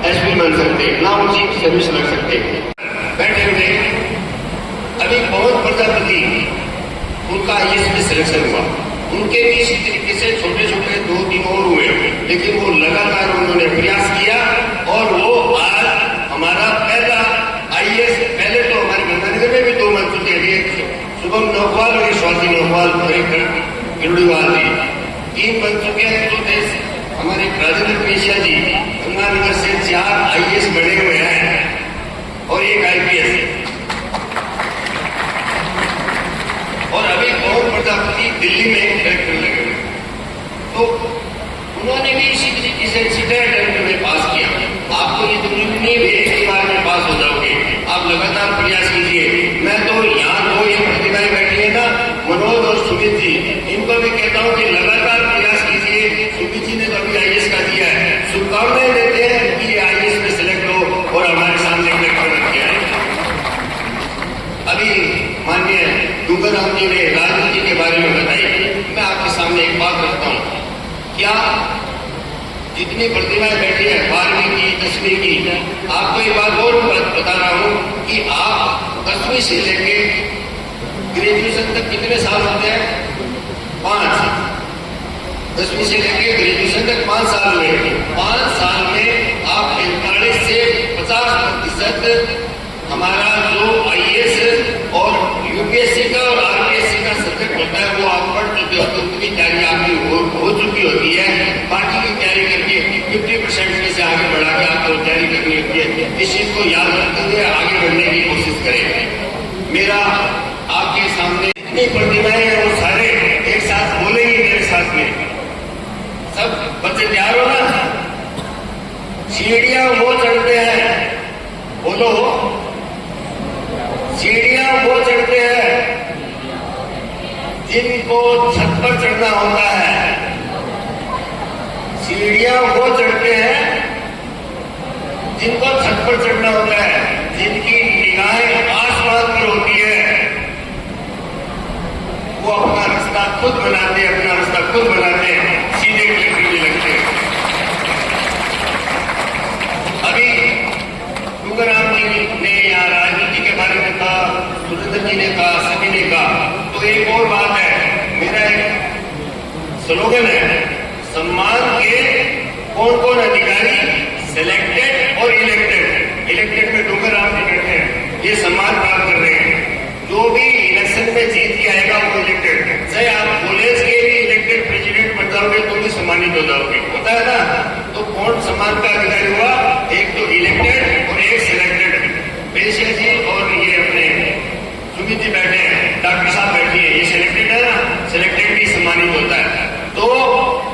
एसपी बन सकते, ना वो चीफ सर्विस लग सकते। बैठे हुए अभी बहुत प्रजापति, उनका आईएएस में सिलेक्शन हुआ, उनके भी इसी तरीके से छोटे छोटे 2-3 और हुए, लेकिन वो लगातार उन्होंने प्रयास किया और वो आज हमारा पहला आईएएस, पहले तो हमारे गंगानगर में भी 2 बन चुके हैं, शुभम नौखवाल और स्वाति नौखवाल गिरुड़ीवाल जी, 3 बन चुके हैं। तो देश हमारे राजेंद्र पेशिया जी गंगानगर से 4 आईएएस बने हुए हैं और 1 आईपीएस। और अभी बहुत प्रजापति दिल्ली में कलेक्टर लगे हुए, तो उन्होंने भी इसी तरीके से सीधा अटेम्प्ट में पास किया। आपको ये जरूरी नहीं है एक ही बार में पास हो जाओगे, आप लगातार प्रयास कीजिए। मैं तो यहाँ 2 ये प्रतिभाएं बैठी है ना, मनोज और सुमित जी, इनको भी कहता हूँ कि लगातार प्रयास कीजिए। सुमित जी ने तो अभी आईएएस का दिया है, शुभकामनाएं देते हैं कि ये आईएएस में सिलेक्ट हो और हमारे सामने कलेक्टर बन गया है। अभी माननीय डूंगरराम जी ने राजनीति के बारे में बताई, मैं आपके सामने एक बात रखता हूँ। क्या जितनी प्रतिभाएं बैठी है 12वीं की, 10वीं की, आपको एक बात और बता रहा हूं कि आप 10वीं से लेके ग्रेजुएशन तक कितने साल होते हैं? 5। 10वीं से लेके ग्रेजुएशन तक 5 साल हुए। 5 साल में आप 45 से 50% हमारा जो आईएएस और यूपीएससी का और आरपीएससी का सब्जेक्ट होता है वो आप पढ़ चुके हो, तो उतनी तैयारी आपकी हो चुकी होती है। बाकी की तैयारी करके 50% में से आगे बढ़ा के आपको तैयारी करनी होती है। इस चीज को याद रखते हुए आगे बढ़ने की कोशिश करें। मेरा आपके सामने इतनी प्रतिभाएं हैं, वो सारे एक साथ बोलेंगे मेरे साथ में। सब बच्चे तैयार हो ना? सीढ़ियां वो चढ़ते हैं, बोलो, सीढ़ियां वो चढ़ते हैं जिनको छत पर चढ़ना होता है। सीढ़ियां वो चढ़ते हैं जिनको छत पर चढ़ना होता है, जिनकी निगाहें आसमान पर होती है, वो अपना रास्ता खुद बनाते हैं, अपना रास्ता खुद बनाते हैं, सीधे कलेक्टर में लगते हैं। अभी डूंगरराम जी ने या राजनीति के बारे में कहा, सुरेंद्र जी ने कहा, सभी ने कहा। तो एक और बात है, मेरा एक स्लोगन है, सम्मान के कौन कौन अधिकारी सिलेक्टेड और इलेक्टेड। इलेक्टेड में डूंगरराम जी बैठे हैं, ये सम्मान प्राप्त कर रहे हैं। जो भी इलेक्शन में जीत के आएगा वो इलेक्टेड, चाहे आप कॉलेज के भी इलेक्टेड प्रेसिडेंट बन जाओगे तो भी सम्मानित हो जाओगे, होता है ना। तो कौन सम्मान का अधिकारी हुआ? एक तो इलेक्टेड और एक सिलेक्टेड। पेशिया जी और ये अपने सुमित जी बैठे हैं, डॉक्टर साहब बैठी है, ये सिलेक्टेड है ना, सिलेक्टेड भी सम्मानित होता है। तो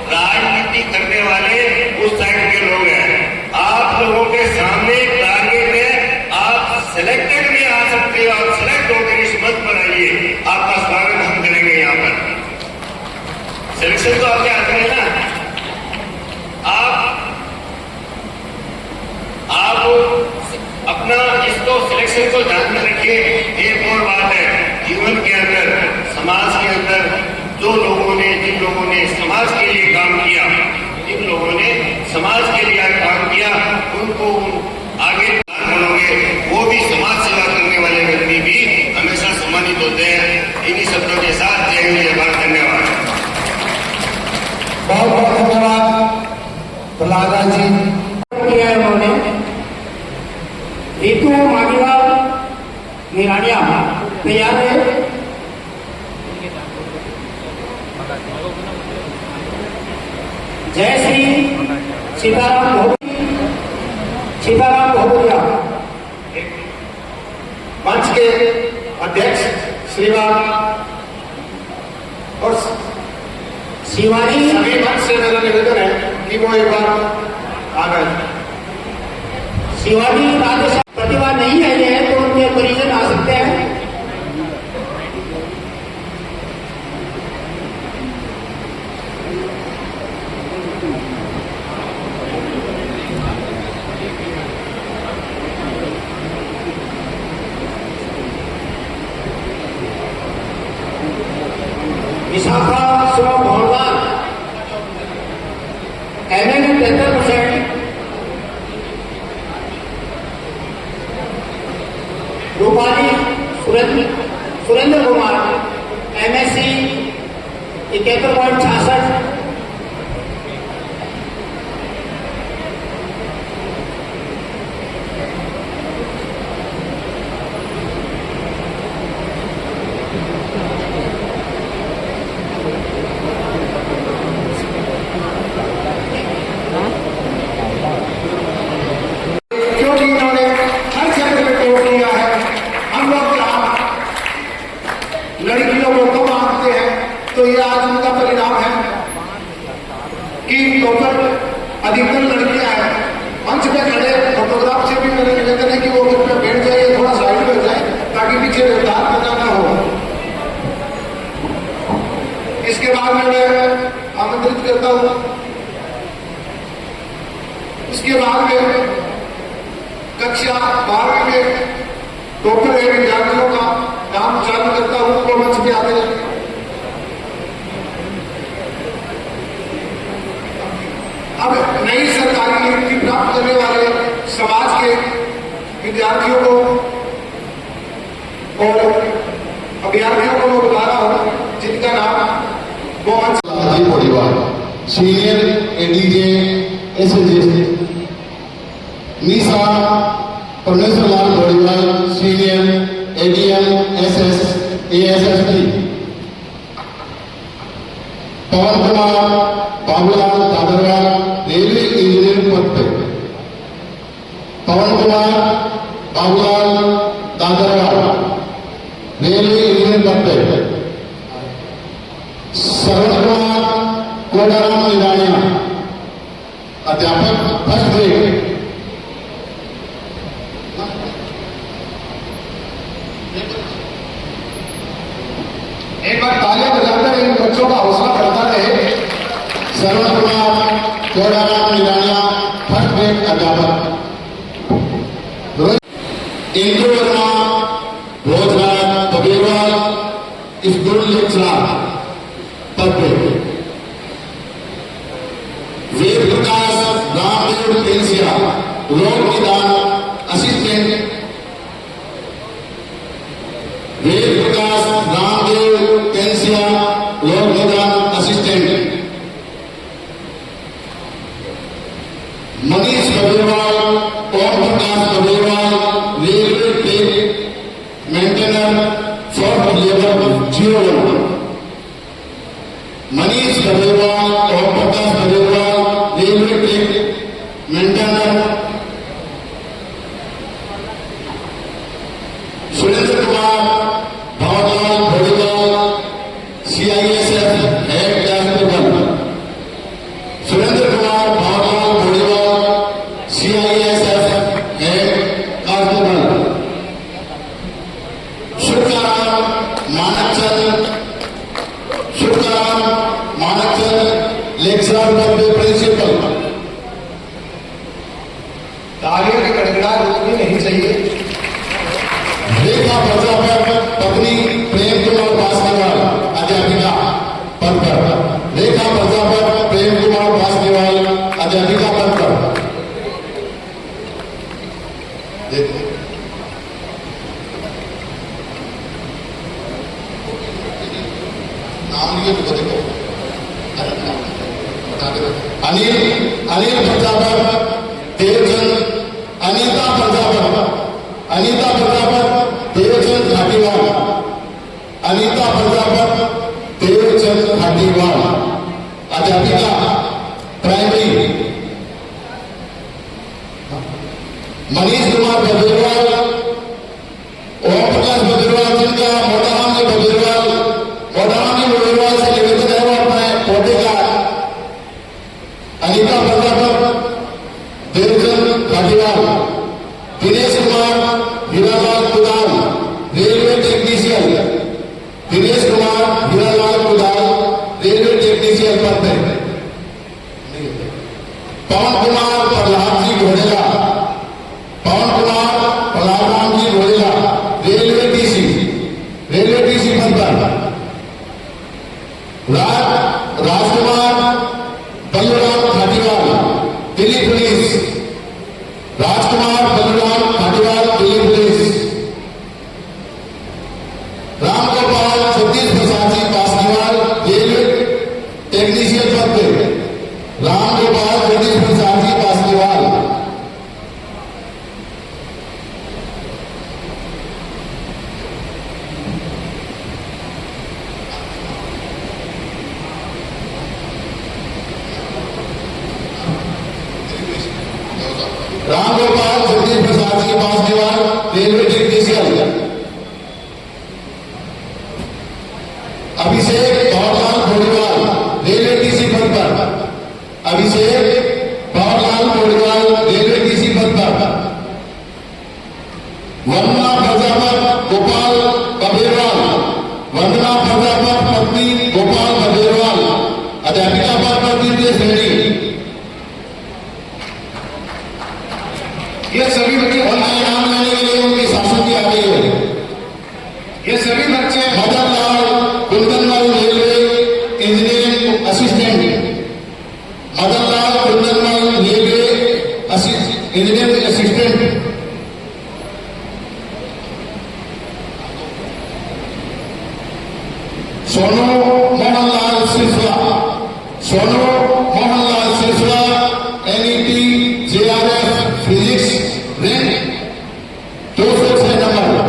राजनीति करने वाले उस साइड के लोग हैं। आप लोगों के सामने टारगेट है, आप सिलेक्टेड में आ सकते हो, आप सिलेक्ट होकर इस मत पर आइए, आपका स्वागत हम करेंगे। यहाँ पर सिलेक्शन तो आपके हाथ में है ना। आप अपना इसको सिलेक्शन को ध्यान में रखिए। एक और बात है, जीवन के अंदर, समाज के अंदर जो लोगों ने, जिन लोगों ने समाज के लिए काम किया, जिन लोगों ने समाज के लिए काम किया, उनको आगे बोलोगे, वो भी समाज सेवा करने वाले व्यक्ति भी हमेशा सम्मानित होते हैं। इन्हीं शब्दों के साथ जय हिंद, जय भारत, धन्यवाद। बहुत बहुत धन्यवाद प्रहलाद जी। किया है उन्होंने। ऋतु मांगीवाल निरानिया तैयार है। जय श्री सीताराम भोगरिया मंच के अध्यक्ष श्रीमान और शिवानी सभी मंच से मेरा निवेदन है कि वो एक बार आ गए। शिवानी राजेश प्रतिभा नहीं है तो उनके परिजन आ सकते हैं। विशाखा सुबह भगवान एमए में 73%, रूपाली सुरेंद्र कुमार एमएससी 71.66, क्योंकि इन्होंने हर क्षेत्र में टॉप किया है। हम लोग यहाँ लड़कियों को कम आंकते हैं, तो ये आज उनका परिणाम है कि टोटल अधिकतर लड़कियां हैं। मंच पे खड़े फोटोग्राफ से भी मेरा निवेदन है कि वो ग्रुप में बैठ जाए, थोड़ा साइड में जाए ताकि पीछे व्यवधान पैदा ना हो। इसके बाद में मैं आमंत्रित करता हूं, इसके बाद में कक्षा 12वीं में टॉपर है विद्यार्थियों का नाम चालू करता हूं, वो मंच पे आते हैं। अब नई सरकारी नियुक्ति प्राप्त करने वाले समाज के विद्यार्थियों को और अभ्यर्थियों को मैं बुला रहा हूं, जिनका नाम वो मंच सीनियर एडीजे एसएसजी, निशा परमेश्वर लाल बोरीवाल सीनियर एडीएम एसएस एएसएसटी, पवन कुमार बाबूलाल दादरवाल रेलवे इंजीनियर पद पे, पवन कुमार बाबूलाल दादरवाल रेलवे इंजीनियर पद पे, श्रवण कुमार कोडाराम निरानिया अध्यापक फर्स्ट ग्रेड, एक बार तालियां बजाकर इन बच्चों का हौसला बढ़ता रहे। श्रवण कुमार कोडाराम निरानिया फर्स्ट ग्रेड अध्यापक, इंदु वर्मा भोजराज बबीरवाल स्कूल लेक्चरर पद पे, वेद प्रकाश रामदेव पेंसिया रोग निदान असिस्टेंट, वेद प्रकाश रामदेव पेंसिया रोग निदान assistant, Manish Babirwal Om Prakash Babirwal railway track maintainer lecturer पद पे प्रिंसिपल। तालियों की गड़गड़ाहट रुकनी नहीं चाहिए। रेखा प्रजापत पत्नी प्रेम कुमार बासनीवाल अध्यापिका पद पर। रेखा प्रजापत प्रेम कुमार बासनीवाल अध्यापिका पद पर। नाम लिए तो देखो। अनिल प्रजापत देवचंद। अनीता प्रजापत देवचंद घाटीवाल। अनीता प्रजापत देवचंद घाटीवाल अध्यापिका प्राइमरी। मनीष कुमार बदेरवाल, ओम प्रकाश बदेरवाल, जिनका मोटाहाम बदेरवाल से निवेदन है वो अपने पोटे का। अनीता प्रजापत देवचंद घाटीवाल। दिनेश कुमार हीरालाल कुदाल रेलवे टेक्नीशियन। दिनेश कुमार हीरालाल कुदाल रेलवे टेक्नीशियन पद पे। पवन कुमार प्रहलाद जी घोड़ेला। पवन कुमार प्रहलाद जी घोड़ेला रेलवे टीसी पद पर। राजकुमार बलराम घाटीवाल दिल्ली पुलिस। राजकुमार Balram घाटीवाल Delhi police. Ramgopal Jagdish Prasad ji बासनीवाल railway technician पद पे। रामगोपाल जगदीश प्रसाद जी बासनीवाल। Ramgopal Jagdish Prasad ji बासनीवाल railway technician. अभिषेक बाबूलाल गोड़ीवाल रेलवे टीसी पद पर। अभिषेक बाबूलाल गोड़ीवाल रेलवे टीसी पद पर। वंदना प्रजापत गोपाल बबेरवाल। वंदना प्रजापत पत्नी गोपाल बबेरवाल अध्यापिका पद पर द्वितीय श्रेणी। ये सभी बच्चे ऑनलाइन नाम लेने के लिए उनकी शासन की आ गई है। ये सभी बच्चे Madan Lal Kundanmal railway engineering assistant. Madan Lal Kundanmal railway engineering assistant. Sonu Mohanlal Sirsa. Sonu Mohanlal Sirsa NET JRF physics rank 206 number.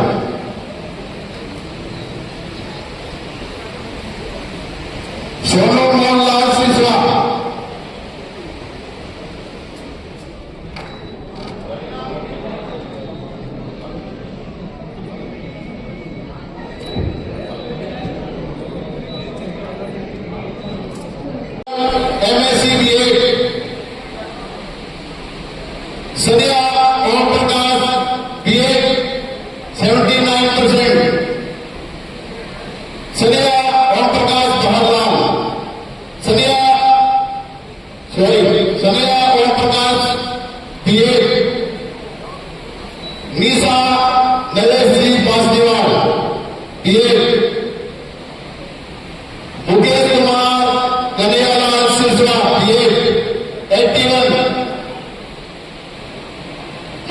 Sonu Mohanlal Sirsa. MSc BA सनिया ओम प्रकाश BA 79%। सनिया ओम प्रकाश जवाहरलाल। सनिया ओम प्रकाश BA। निशा नरेश जी बासनीवाल BA। मुकेश कुमार कन्हैयालाल सिरसा BA 81।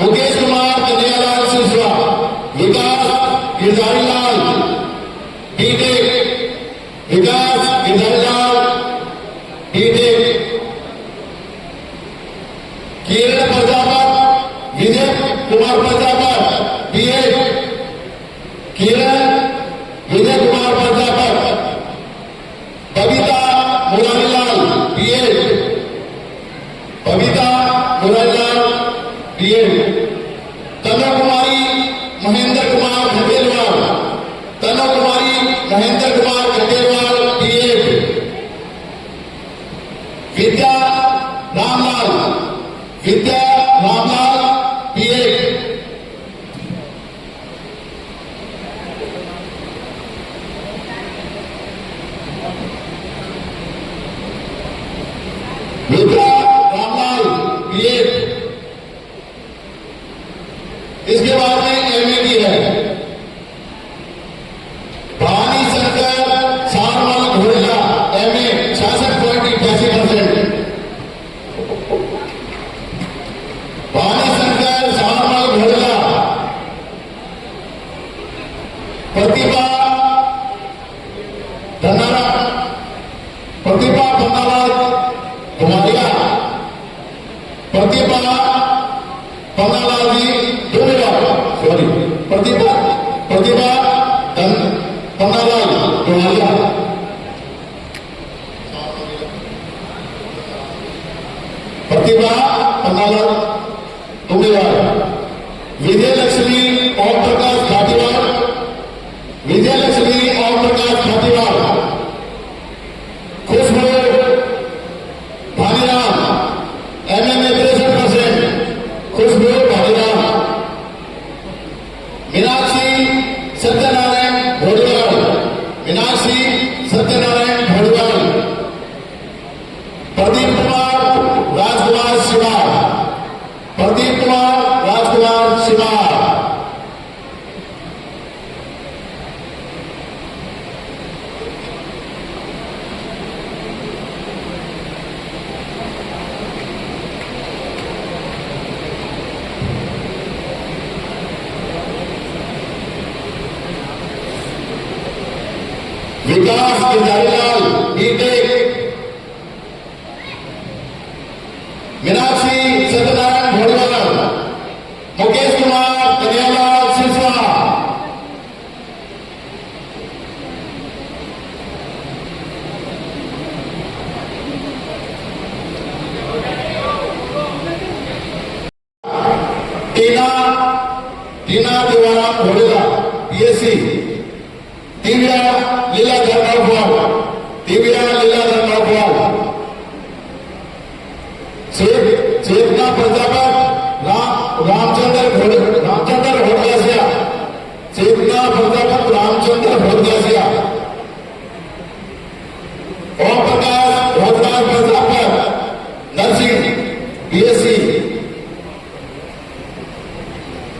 मुकेश कुमार कन्हैयालाल सिरसा। विकास गिरधारीलाल BTech। विकास गिरधारीलाल BTech। किरण प्रजापत विजय कुमार प्रजापत BA। किरण विजय कुमार प्रजापत। बबीता मुरारीलाल BA। बबीता मुरारीलाल BA। तनु कुमारी महेंद्र कुमार खंडेलवाल। तनु कुमारी महेंद्र कुमार खंडेलवाल BA। विद्या रामलाल BA। प्रतिभा पन्नालाल तुंगेवाल, विजय लक्ष्मी ओम प्रकाश खातीवाल, विजय लक्ष्मी ओम प्रकाश खातीवाल, खुशबू भानीराम MMA 63%, खुशबू भानीराम, मीनाक्षी सत्यनारायण भोडवाल, मीनाक्षी सत्यनारायण भोडवाल, प्रदीप कुमार राजकुमार शिवार, प्रदीप कुमार राजकुमार शिवार, विकास गिरधारीलाल बीटेक, मीनाक्षी सत्यनारायण भोडवाल, मुकेश कुमार कन्यालाल सिसवा, टीना देवाराम भोडेला PSC, दिव्या लीलाधर नौफवाल, दिव्या लीलाधर नौफवाल, चेतना प्रजापत रामचंद्र भोडगासिया, चेतना प्रजापत रामचंद्र भोडगासिया, ओम प्रकाश भोजराज प्रजापत नर्सिंग BSc,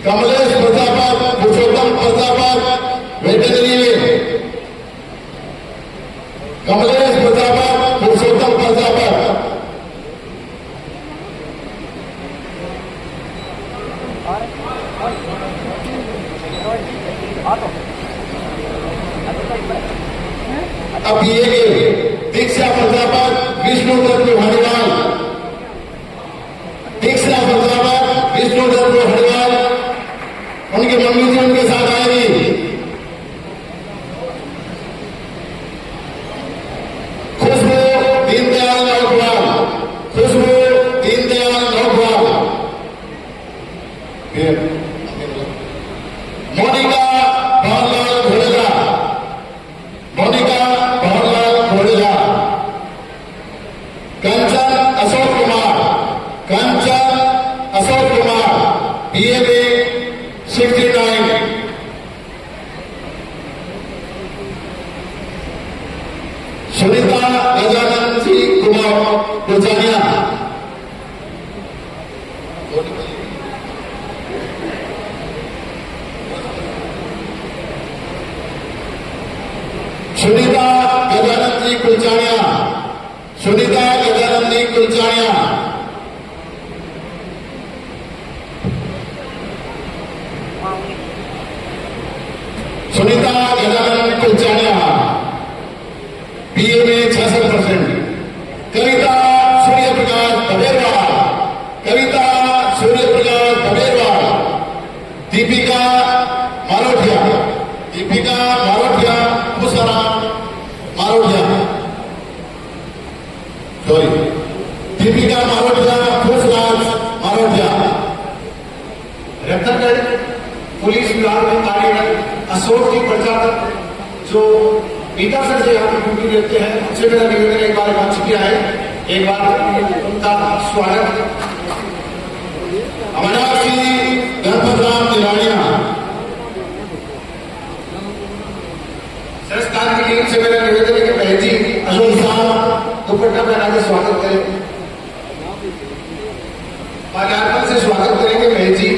कमलेश प्रजापत पुरुषोत्तम प्रजापत वेटरनरी में, कमलेश प्रजापत पुरुषोत्तम प्रजापत, अब ये दीक्षा प्रजापत विष्णुदत्त हरिवाल, दीक्षा प्रजापत विष्णुदत्त हरिवाल, उनकी मम्मी जी उनके साथ आएगी। खुशबू दीनदयाल नौखवाल, खुशबू दीनदयाल नौखवाल, मोनिका भवनलाल घोड़ेला, मोनिका भवनलाल घोड़ेला, कंचन अशोक कुमार, कंचन अशोक कुमार BA 69, सुनीता गजानन सिंह कुमार गुजारिया, सुनीता गजानन सिंह कुलचानिया, सुनीता गजानन सिंह कुलचानिया, सुनीता गजानन कुलचानिया BA में 66%, कविता सूर्य प्रकाश तबेरवाल, कविता सूर्य प्रकाश तबेरवाल, दीपिका मारोटिया, दीपिका मारोटिया, मुसरा मारोटिया, सॉरी दीपिका मारोटिया, खुशराज मारोटिया, रत्नगढ़ पुलिस विभाग में कार्यरत अशोक जी प्रजापत जो पिता सर से यहाँ की ड्यूटी देते हैं, उनसे मेरा निवेदन एक बार मंच किया है, एक बार उनका स्वागत। अमरनाथी गणपत राम निराणिया, संस्थान की टीम से मेरा निवेदन है कि बहन जी अशोक साहब दुपट्टा पहना के स्वागत करें, माल्यार्पण से स्वागत करेंगे। बहन जी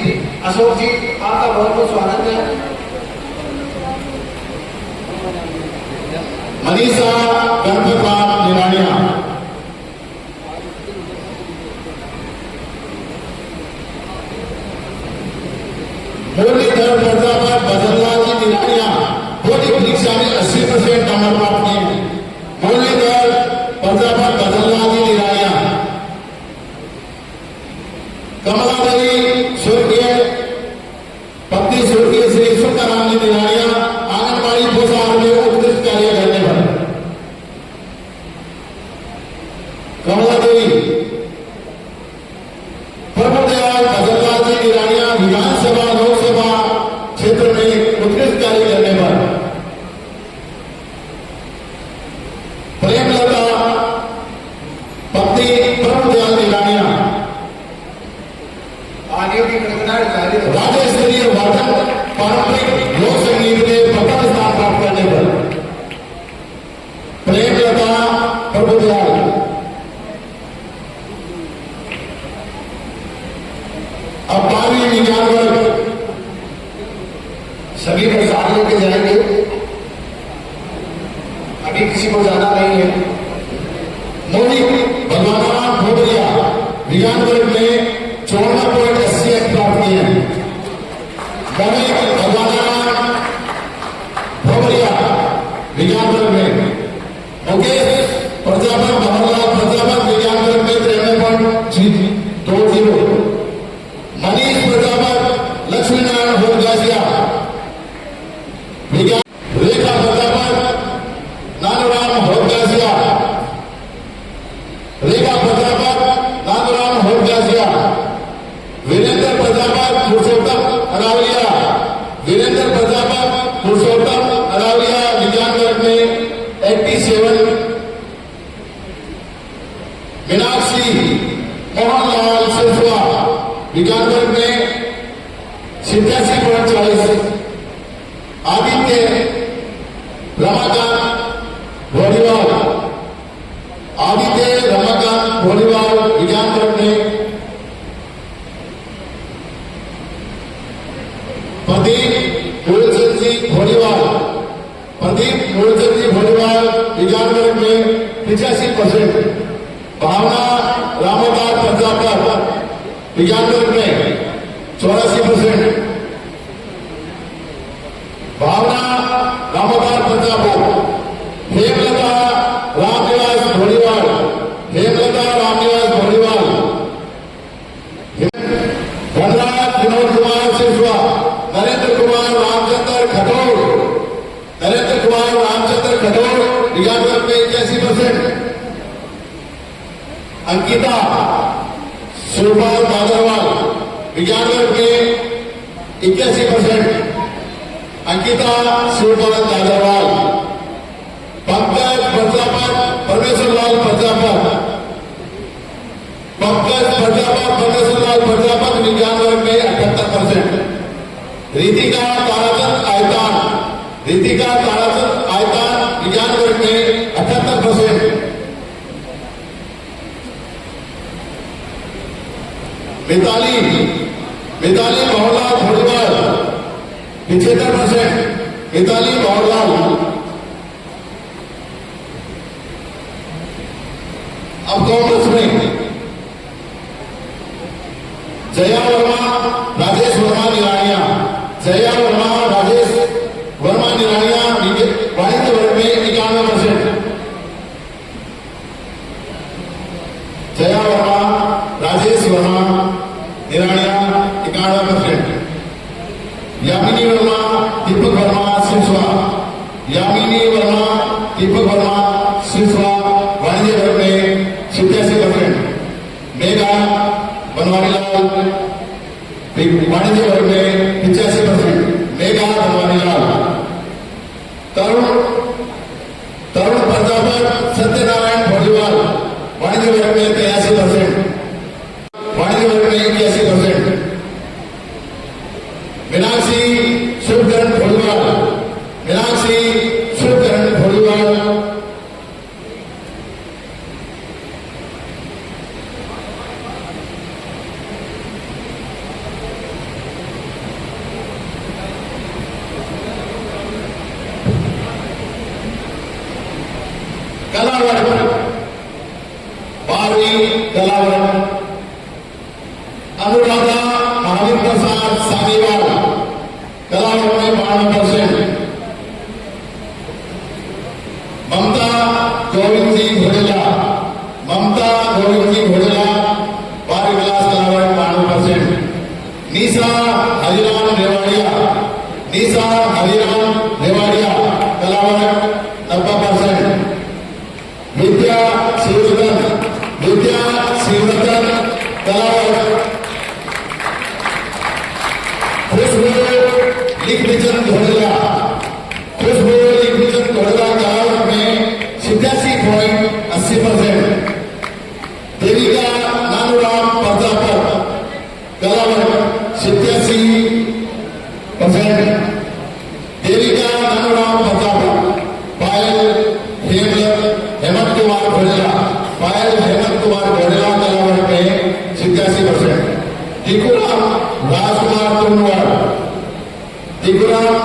अशोक जी आपका बहुत बहुत स्वागत है। मनीषा गणपत राम निराणिया, मुरलीधर प्रजापत भजनलाल जी निराणिया, बोर्ड परीक्षा में 80% नंबर प्राप्त किए। मुरलीधर प्रजापत भजनलाल जी निराणिया, कमला देवी स्वर्गीय पत्नी स्वर्गीय श्री सुंदराम जी निराणिया, आंगनबाड़ी पोषाहार में उत्कृष्ट कार्य करने पर। कमला देवी करके जाएंगे। अभी किसी को जाना नहीं है। मोहित भगवान भोबरिया विज्ञान वर्ग में 54.80 अंक प्राप्त किए हैं। मोहित भगवान भोबरिया विज्ञान वर्ग में। मुकेश प्रजापत भवनलाल प्रजापत विज्ञान वर्ग में 93.20। मनीष प्रजापत लक्ष्मी नारायण होमगाजिया विज्ञान। रेखा प्रजापत नानूराम होमगाजिया। रेखा प्रजापत नानूराम होमगाजिया। वीरेंद्र प्रजापत पुरुषोत्तम अरावलिया। वीरेंद्र प्रजापत पुरुषोत्तम अरावलिया विज्ञान वर्ग में 87। मीनाक्षी मोहनलाल सिरसुआ विज्ञान वर्ग में 87.40। आदित्य रमाकांत भोलीवाल। आदित्य रमाकांत भोलीवाल विज्ञान वर्ग में। प्रदीप मूलचंद जी भोलीवाल। प्रदीप मूलचंद जी भोलीवाल विज्ञान वर्ग में 85%। भावना रामोदार प्रजापत विज्ञान वर्ग में 84%। भावना रामोदार प्रजापत। हेमलता रामनिवास भोलीवाल। हेमलता रामनिवास भोलीवाल। धनराज विनोद कुमार सिरसुआ। नरेंद्र कुमार रामचंद्र खटोल। नरेंद्र कुमार रामचंद्र खटोल विज्ञान वर्ग में 81%। अंकिता सुरपाल बादरवाल विज्ञान वर्ग में 81%। अंकिता सुरपाल बादरवाल। पंकज प्रजापत परमेश्वरलाल प्रजापत। पंकज प्रजापत परमेश्वरलाल प्रजापत विज्ञान वर्ग में 78%। रितिका ताराचंद आयतान। रितिका ताराचंद आयतान विज्ञान वर्ग में 78%। मिताली मोहनलाल भोलीवाल 75%। मिताली मोहनलाल। अब कांग्रेस में जया वर्मा राजेश वर्मा निरानिया। जया वर्मा राजेश वर्मा निरानिया वाणिज्य वर्ग में 91%। जया वर्मा राजेश वर्मा निरानिया 91%। यामिनी वर्मा दीपक वर्मा सिरसुआ। यामिनी वर्मा दीपक वर्मा सिरसुआ वाणिज्य वर्ग में 87%। मेघा बनवारीलाल वाणिज्य वर्ग में 85%। मेघा बनवारीलाल। तरुण प्रजापत सत्यनारायण भोलीवाल वाणिज्य वर्ग में 83%। वाणिज्य वर्ग में 81%। मीनाक्षी शुभकरण भोलीवाल। मीनाक्षी शुभकरण भोलीवाल। कला वर्ग 12वीं कला वर्ग। अनुराधा महावीर प्रसाद सानीवाल कला वर्ग में 52%। ममता गोविंद जी घोड़ेला। ममता गोविंद जी घोड़ेला 12वीं क्लास कला वर्ग 52%। निशा हरिराम रेवाड़िया। निशा हरिराम रेवाड़िया कला वर्ग 90%। विद्या शिवरतन। विद्या शिवरतन कला वर्ग। खुशबू लिखविचंद घोड़ेला। खुशबू लिखविचंद घोड़ेला कला वर्ग में 87.80%। देविका नानूराम प्रजापत कला वर्ग 87%। देविका नानूराम प्रजापत। पायल हेमंत कुमार घोड़ेला। पायल हेमंत कुमार घोड़ेला कला वर्ग में 87%। टिकुराम राजकुमार तुनवार। टिकुराम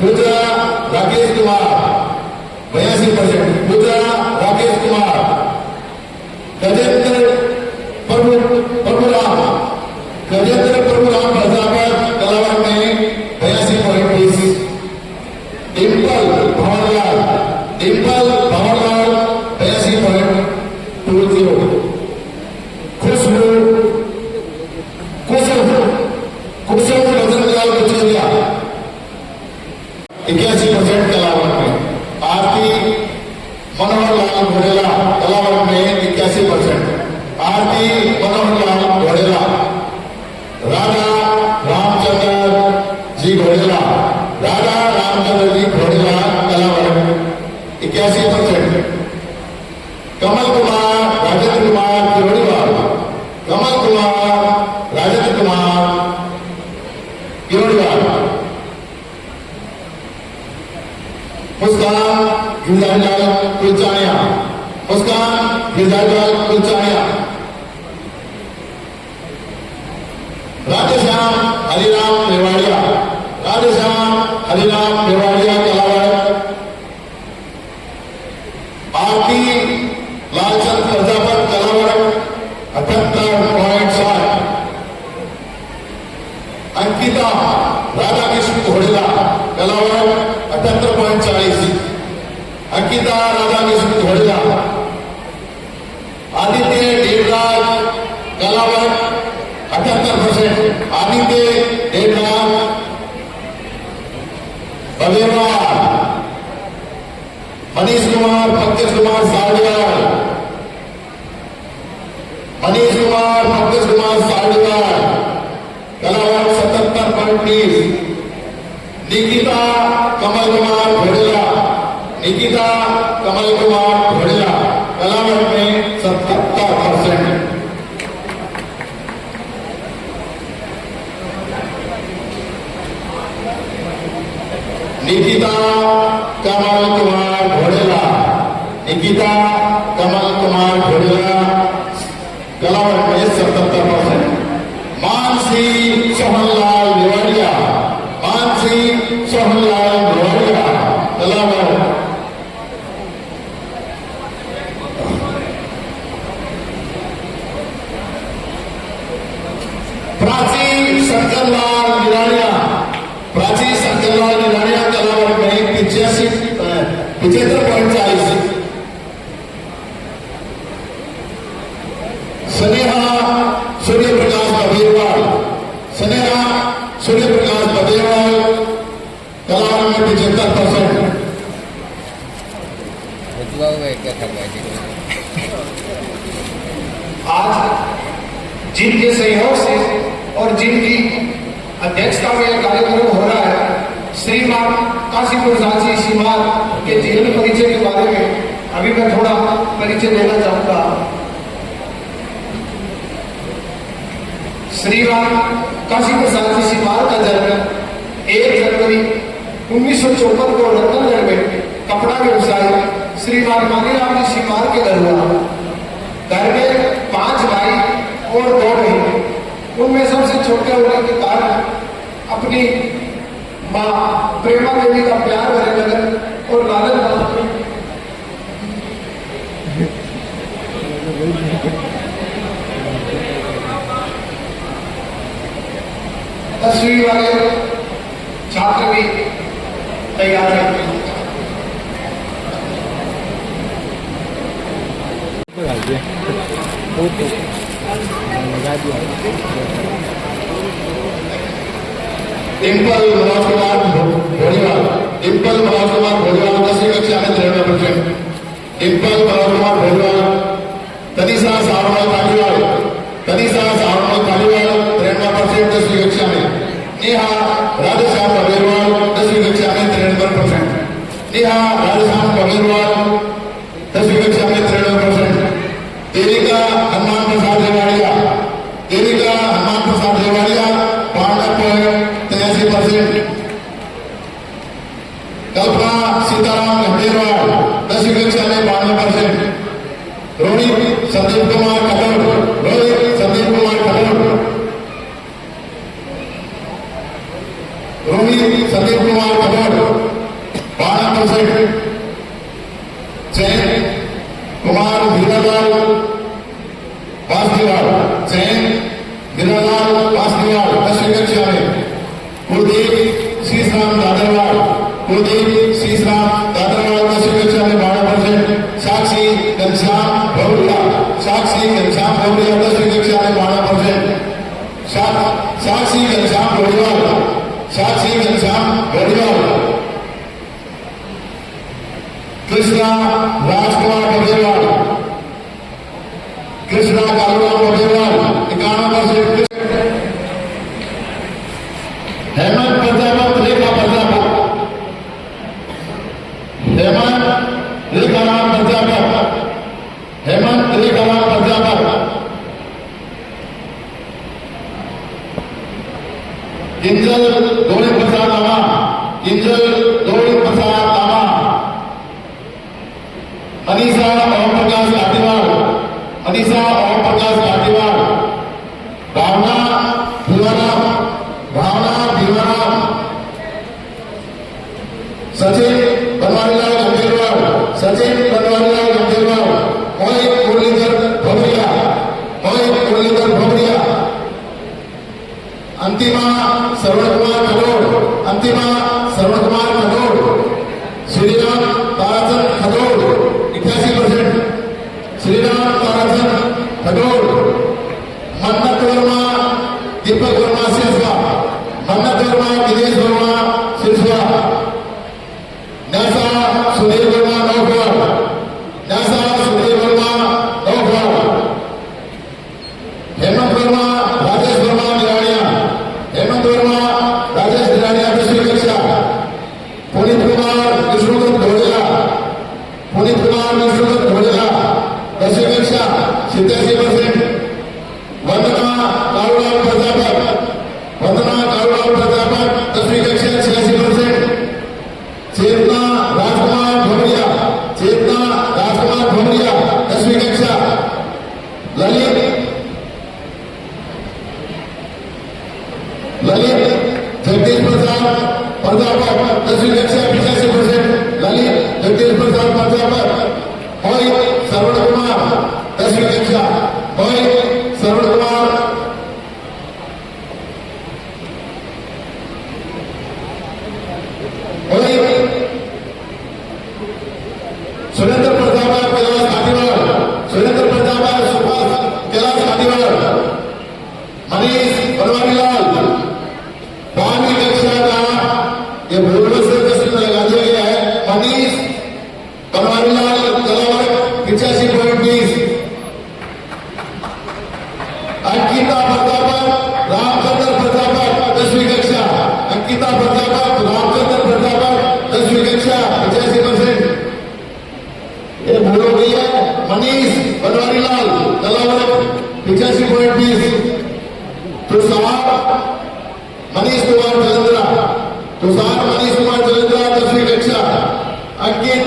पूजा राकेश कुमार 82%, पूजा राकेश कुमार, गजेंद्र प्रभुराम प्रजापत कलावर में 82.20, डिम्पल भंवरलाल 82.20, कुसुम रतनलाल कुचेरिया 81% कलावर में, आरती मनोहरलाल घोड़ेला कलावर में 81%, आरती मनोहरलाल घोड़ेला, राधा रामचंद्र जी घोड़ेला कलावर 81%, कमल कुमार राजेंद्र कुमार किरोड़ीवाल, मुस्कान गिरधारीलाल कुलचानिया, राधेश्याम हरिराम मेवाड़िया कलावर, आरती लालचंद प्रजापत कलावर 78.60, अंकिता राधाकृष्ण घोड़ेला कलावर 78.40, अंकिता राधाकृष्ण घोड़ेला, आदित्य देवराज कलावर 78%, आदित्य देवराज बलेवाल, मनीष कुमार पंकज कुमार सावड़ियाल, कलावर 77.30, निकिता कमल कुमार घोड़ेला कलावर में 77%, निकिता कमल कुमार घोड़ेला कलावर में 77%, मानसी सोहनलाल मेवाड़िया कलावर, प्राची शंकरलाल निरानिया कलावर में 75.40, स्नेहा सूर्य प्रकाश बदेवाल कलावर में 75%, आज जिनके सहयोग से और जिनकी अध्यक्षता में यह कार्यक्रम हो रहा है, श्रीमान काशीपुर सांची सीमार के जीवन परिचय के बारे में अभी मैं थोड़ा परिचय देना चाहूंगा। श्रीमान काशीपुर सांची सीमार का जन्म 1 जनवरी 1954 को रतनगढ़ में कपड़ा व्यवसायी श्रीमान मानीराम जी सीमार के घर हुआ। घर में 5 भाई और 2 बहन, उनमें सबसे छोटे होने के कारण अपनी मां प्रेमा देवी का प्यार भरे लगन और लालन पालन तस्वीर वाले छात्र भी तैयार हैं। डिम्पल मनोज कुमार भोजवाल 10वीं कक्षा में 93%, डिम्पल मनोज कुमार भोजवाल, तनिषा सावरमल पालीवाल 93% 10वीं कक्षा में, नेहा राधेश्याम बबेरवाल 10वीं कक्षा में 93%, नेहा राधेश्याम बबेरवाल 10वीं कक्षा में 93%, देविका हनुमान प्रसाद रेवाड़िया 52.83%, कल्पना सीताराम गंभीरवाल 10वीं कक्षा में 52%, रोहित संदीप कुमार खटोट 10वीं कृष्णा राजकुमार बघेलवाल, कृष्णा कालूराम बघेलवाल 51%, हेमंत प्रजापत रेखा प्रजापत, हेमंत रेखाराम प्रजापत, हेमंत रेखाराम प्रजापत, किंजल गौरी प्रसाद लामा, किंजल गौरी प्रसाद लामा, मनीषा ओम प्रकाश काटीवाल, मनीषा ओम प्रकाश काटीवाल, भावना भिवाराम, भावना भिवाराम, सचिन बनवारीलाल गंभीरवाल, सचिन बनवारीलाल गंभीरवाल, मोहित मुरलीधर भोवरिया, मोहित मुरलीधर भोवरिया, अंतिमा श्रवण कुमार खडोड़, अंतिमा श्रवण कुमार खडोड़, श्रीराम ताराचंद खडोड़ 88%, श्रीराम ताराचंद खडोड़, मन्नत वर्मा दीपक वर्मा सिरसा, मन्नत वर्मा दिनेश वर्मा सिरसा, न्यासा सुधीर वर्मा नौखवार, न्यासा सुधीर वर्मा नौखवार, हेमंत वर्मा राजेश वर्मा निराणिया, हेमंत वर्मा राजेश निराणिया 10वीं कक्षा, पुनीत कुमार विष्णुदत्त घोड़ेला, पुनीत कुमार विष्णुदत्त घोड़ेला 10वीं कक्षा 87%, वंदना कालूराम प्रजापत, वंदना कालूराम प्रजापत 10वीं कक्षा 86%, चेतना राजकुमार भोवरिया, चेतना राजकुमार भोवरिया 10वीं कक्षा, ललित जगदीश प्रसाद प्रजापत 10वीं कक्षा 85%, ललित जगदीश प्रसाद प्रजापत, मोहित श्रवण कुमार 10वीं कक्षा, मोहित श्रवण कुमार, मोहित सुरेंद्र प्रजापत कैलाश काटीवाल, सुरेंद्र प्रजापत सुभाष कैलाश काटीवाल, मनीष बनवारीलाल 12वीं कक्षा का ये भूगोल से प्रश्न लगा दिया गया है, मनीष बनवारीलाल कलावर 85.20, अंकिता प्रजापत रामचंद्र प्रजापत 10वीं कक्षा, अंकिता प्रजापत रामचंद्र प्रजापत 10वीं कक्षा 85%, ये भूल हो गई है, मनीष बनवारीलाल कलावर 85.20, तुषार मनीष कुमार जलेंद्रा, तुषार मनीष कुमार जलेंद्रा 10वीं कक्षा, अंकित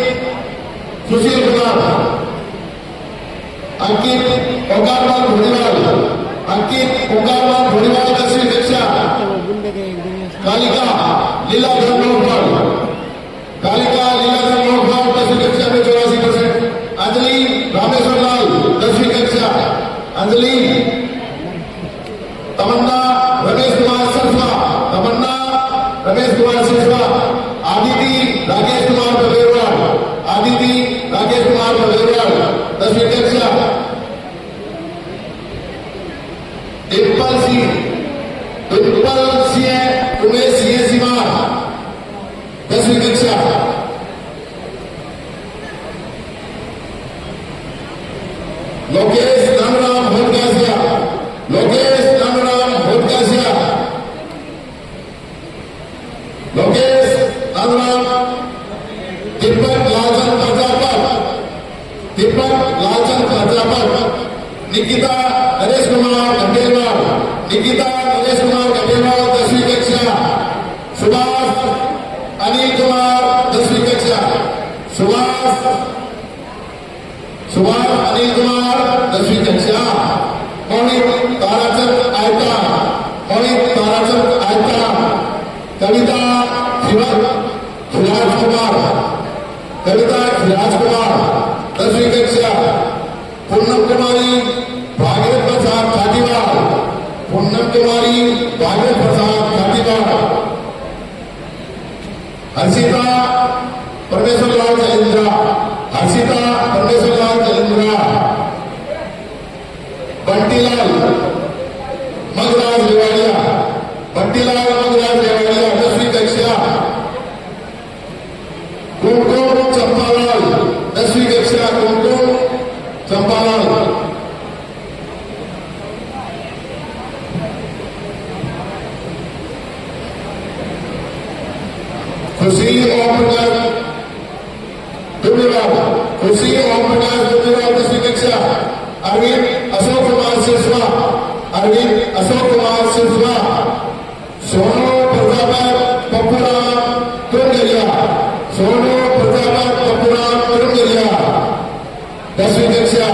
सुशील कुमार, अंकित ओंकारलाल घोड़ीवाल, अंकित ओंकारलाल घोड़ीवाल 10वीं कक्षा, कालिका लीलाधर नौखवाल, कालिका लीलाधर नौखवाल 10वीं कक्षा में 84%, अंजलि रामेश्वर लाल 10वीं कक्षा, अंजलि, तमन्ना रमेश कुमार सिरसा, तमन्ना रमेश कुमार सिरसा, आदिति राकेश कुमार बघेलवाल, आदिति राकेश कुमार बघेलवाल 10वीं कक्षा, डिम्पल सिंह उमेश सिंह सीमा 10वीं कक्षा, लोकेश रामराम भोटकासिया, लोकेश रामराम भोटकासिया, लोकेश रामराम, दीपक लालचंद प्रजापत, दीपक लालचंद प्रजापत, निकिता नरेश कुमार गंडेलवाल, निकिता नरेश कुमार गंडेलवाल 10वीं कक्षा, सुभाष अनिल कुमार 10वीं कक्षा, सुभाष अनिल कुमार 10वीं कक्षा, मोहित ताराचंद आयता, मोहित ताराचंद आयता, कविता खिलाज कुमार, कविता खिलाज कुमार 10वीं कक्षा, पूनम कुमारी भागीरथ प्रसाद काटीवाल, पूनम कुमारी भागीरथ प्रसाद काटीवाल, हर्षिता परमेश्वर लाल जलेंद्रा, हर्षिता परमेश्वर लाल जलेंद्रा, बंटीलाल मगराज रेवाड़िया, बंटीलाल मगराज रेवाड़िया 10वीं कक्षा, कुमकुम चंपालाल कुमकुम चंपालाल, खुशी ओम प्रकाश दुबेवाल, खुशी ओम प्रकाश दुबेवाल 10वीं कक्षा, अरविंद अशोक कुमार सिरसवा, अरविंद अशोक कुमार सिरसवा, सोनू प्रजापत पप्पूराम तुरंगरिया, सोनू प्रजापत पप्पूराम तुरंगरिया 10वीं कक्षा,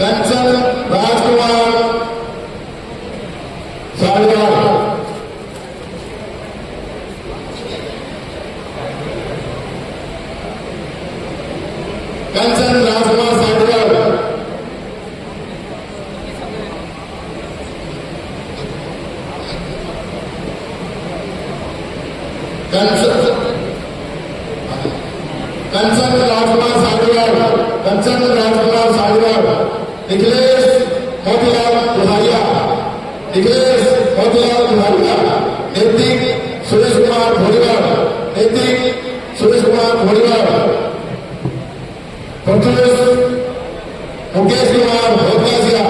कंचन राजकुमार सालवार, कंचन राजकुमार सालवार, कंचन राजकुमार सालवार, कंचन राजकुमार सालवार, निखिलेश मोतीलाल दुहारिया, निखिलेश मोतीलाल दुहारिया, नैतिक सुरेश कुमार भोरीवाल, नैतिक सुरेश कुमार भोरीवाल, प्रत्युष मुकेश कुमार भोगासिया,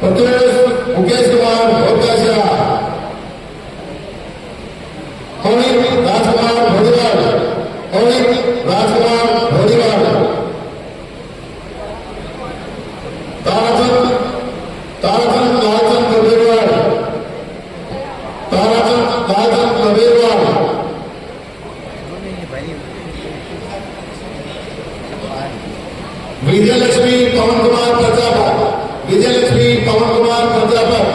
प्रत्युष मुकेश कुमार भोगासिया, मौलिक राजकुमार भोरीवाल, मौलिक राजकुमार भोरीवाल, ताराचंद लालचंद कबीरवाल, ताराचंद लालचंद कबीरवाल, विजयलक्ष्मी पवन कुमार प्रजापत, विजयलक्ष्मी पवन कुमार प्रजापत,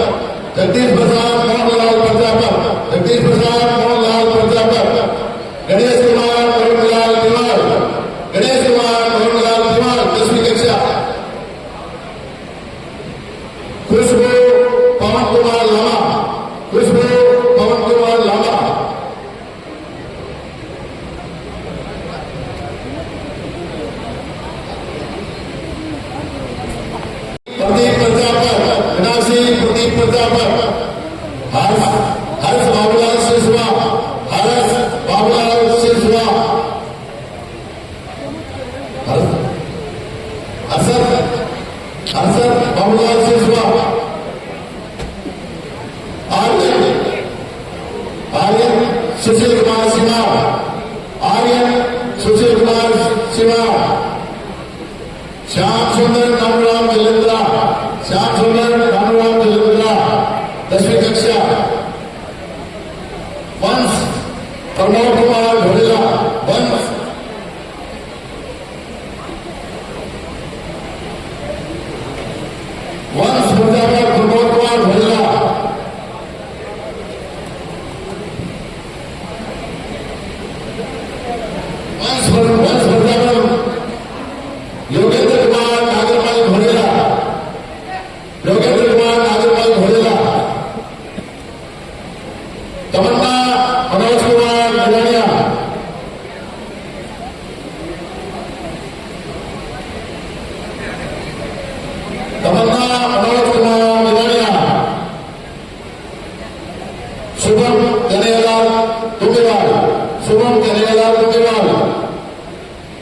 जगदीश प्रसाद मोहनलाल प्रजापत, जगदीश प्रसाद मोहनलाल प्रजापत, गणेश कुमार मोहनलाल तिवार, गणेश कुमार मोहनलाल तिवार 10वीं कक्षा, खुशबू पवन कुमार लामा, खुशबू पवन कुमार लामा, प्रदीप प्रजापत, विनाशी प्रदीप प्रजापत, हर्ष बाबूलाल सिरसवा, हर्ष बाबूलाल सिरसवा, हर्षद बाबूलाल सिरसवा, आर्यन सुशील कुमार सिन्हा, आर्यन सुशील कुमार सिन्हा, श्याम सुंदर कानूराम जलेंद्रा, श्याम सुंदर कानूराम जलेंद्रा 10वीं कक्षा, वंश प्रमोद कुमार घोड़ेला, वंश प्रजापत प्रमोद कुमार घोड़ेला, वंश प्रजापत योगेंद्र कुमार नागरपाल घोड़ेला, योगेंद्र कुमार नागरपाल घोड़ेला, तमन्ना मनोज कुमार नजानिया, तमन्ना मनोज कुमार नजानिया, शुभम कन्हैयालाल दुबेवाल, शुभम कन्हैयालाल दुबेवाल,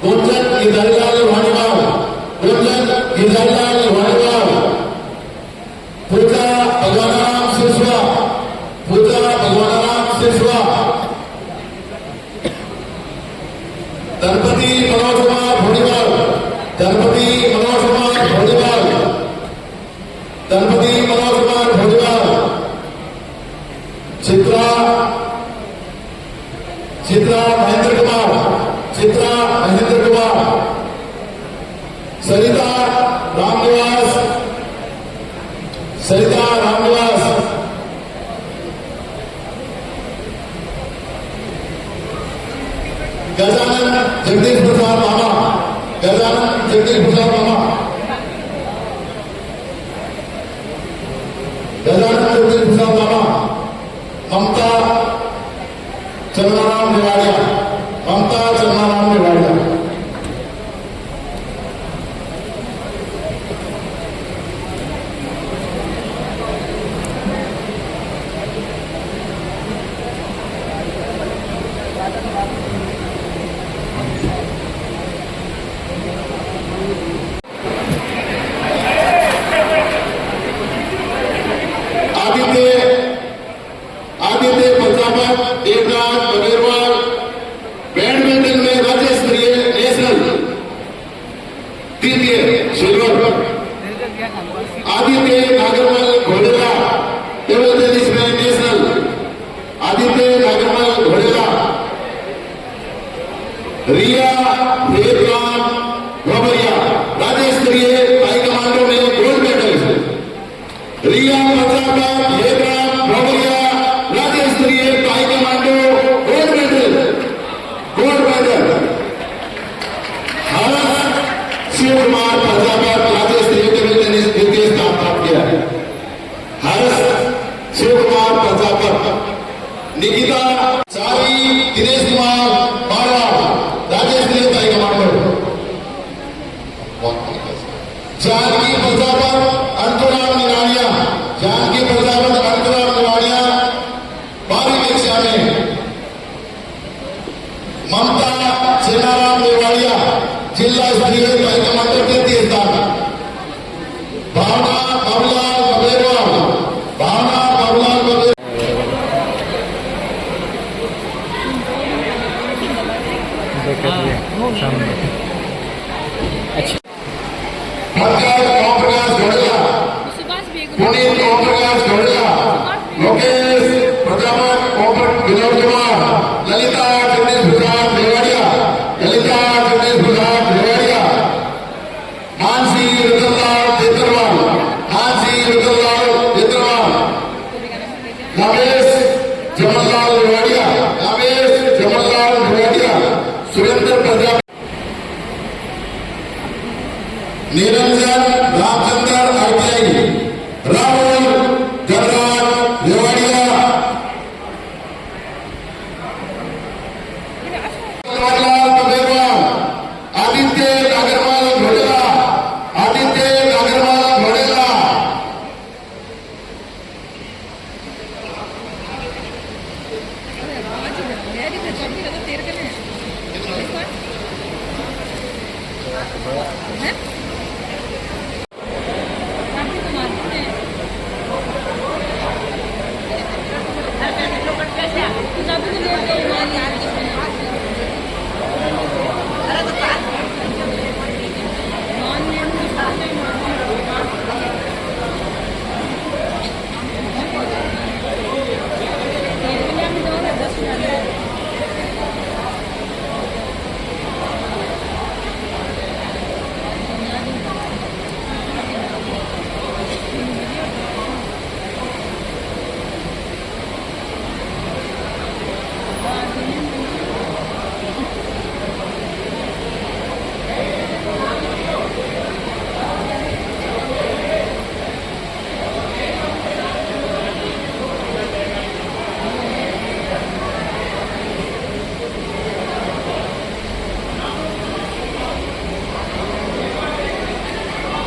गुंजन गिरधारीलाल वाणीवाल, गुंजन गिरधारीलाल वाणीवाल, पूजा भगवानाराम सिरसवा, पूजा भगवानाराम सिरसवा, दलपति मनोज कुमार भोरीवाल, दलपति मनोज कुमार भोरीवाल, दलपति मनोज कुमार भोरीवाल, चित्रा महेंद्र कुमार, चित्रा महेंद्र कुमार, सरिता रामनिवास, सरिता रामनिवास, गजानन जगदीश प्रसाद मामा, गजानन जगदीश प्रसाद मामा, गजानन जगदीश प्रसाद मामा, ममता चंद्राराम निवाड़िया, ममता चंद्राराम निवाड़िया, रिया वेदराम भोवरिया राज्य स्तरीय ताइक्वांडो में गोल्ड मेडल। रिया प्रजापत वेदराम भोवरिया राज्य स्तरीय taekwondo gold medal. Shiv Kumar Prajapat राज्य स्तरीय टेबल टेनिस द्वितीय स्थान प्राप्त किया है। हर्ष शिव कुमार प्रजापत। निकिता सारी दिनेश कुमार बारवा राज्य स्तरीय ताइक्वांडो। जानकी प्रजापत अंतुराम निरानिया। जानकी प्रजापत अंतुराम निरानिया 12वीं कक्षा में। ममता सेनाराम देवाड़िया जिला स्तरीय ताइक्वांडो तृतीय स्थान। भावना बाबूलाल बबेरवाल। भावना बाबूलाल बबेरवाल। पंकज ओम प्रकाश घोड़ेला। पुनीत ओम प्रकाश घोड़ेला। लोकेश प्रजापत विनोद कुमार। ललिता गणेश प्रसाद देवाड़िया। ललिता गणेश प्रसाद देवाड़िया। मानसी रतनलाल तेतरवाल। मानसी रतनलाल तेतरवाल। रमेश जमनलाल देवाड़िया। रमेश जमनलाल देवाड़िया। सुरेंद्र प्रजापत। निरंजन रामचंद्र आरटीआई। राहुल गणराज देवाड़िया। जवाहरलाल बबेरवाल। आदित्य नागरवाल घोड़ेला। आदित्य नागरवाल घोड़ेला।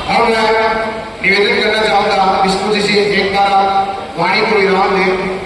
अब मैं निवेदन करना चाहूंगा विष्णु जी से एक बार वाणी को विराम दें।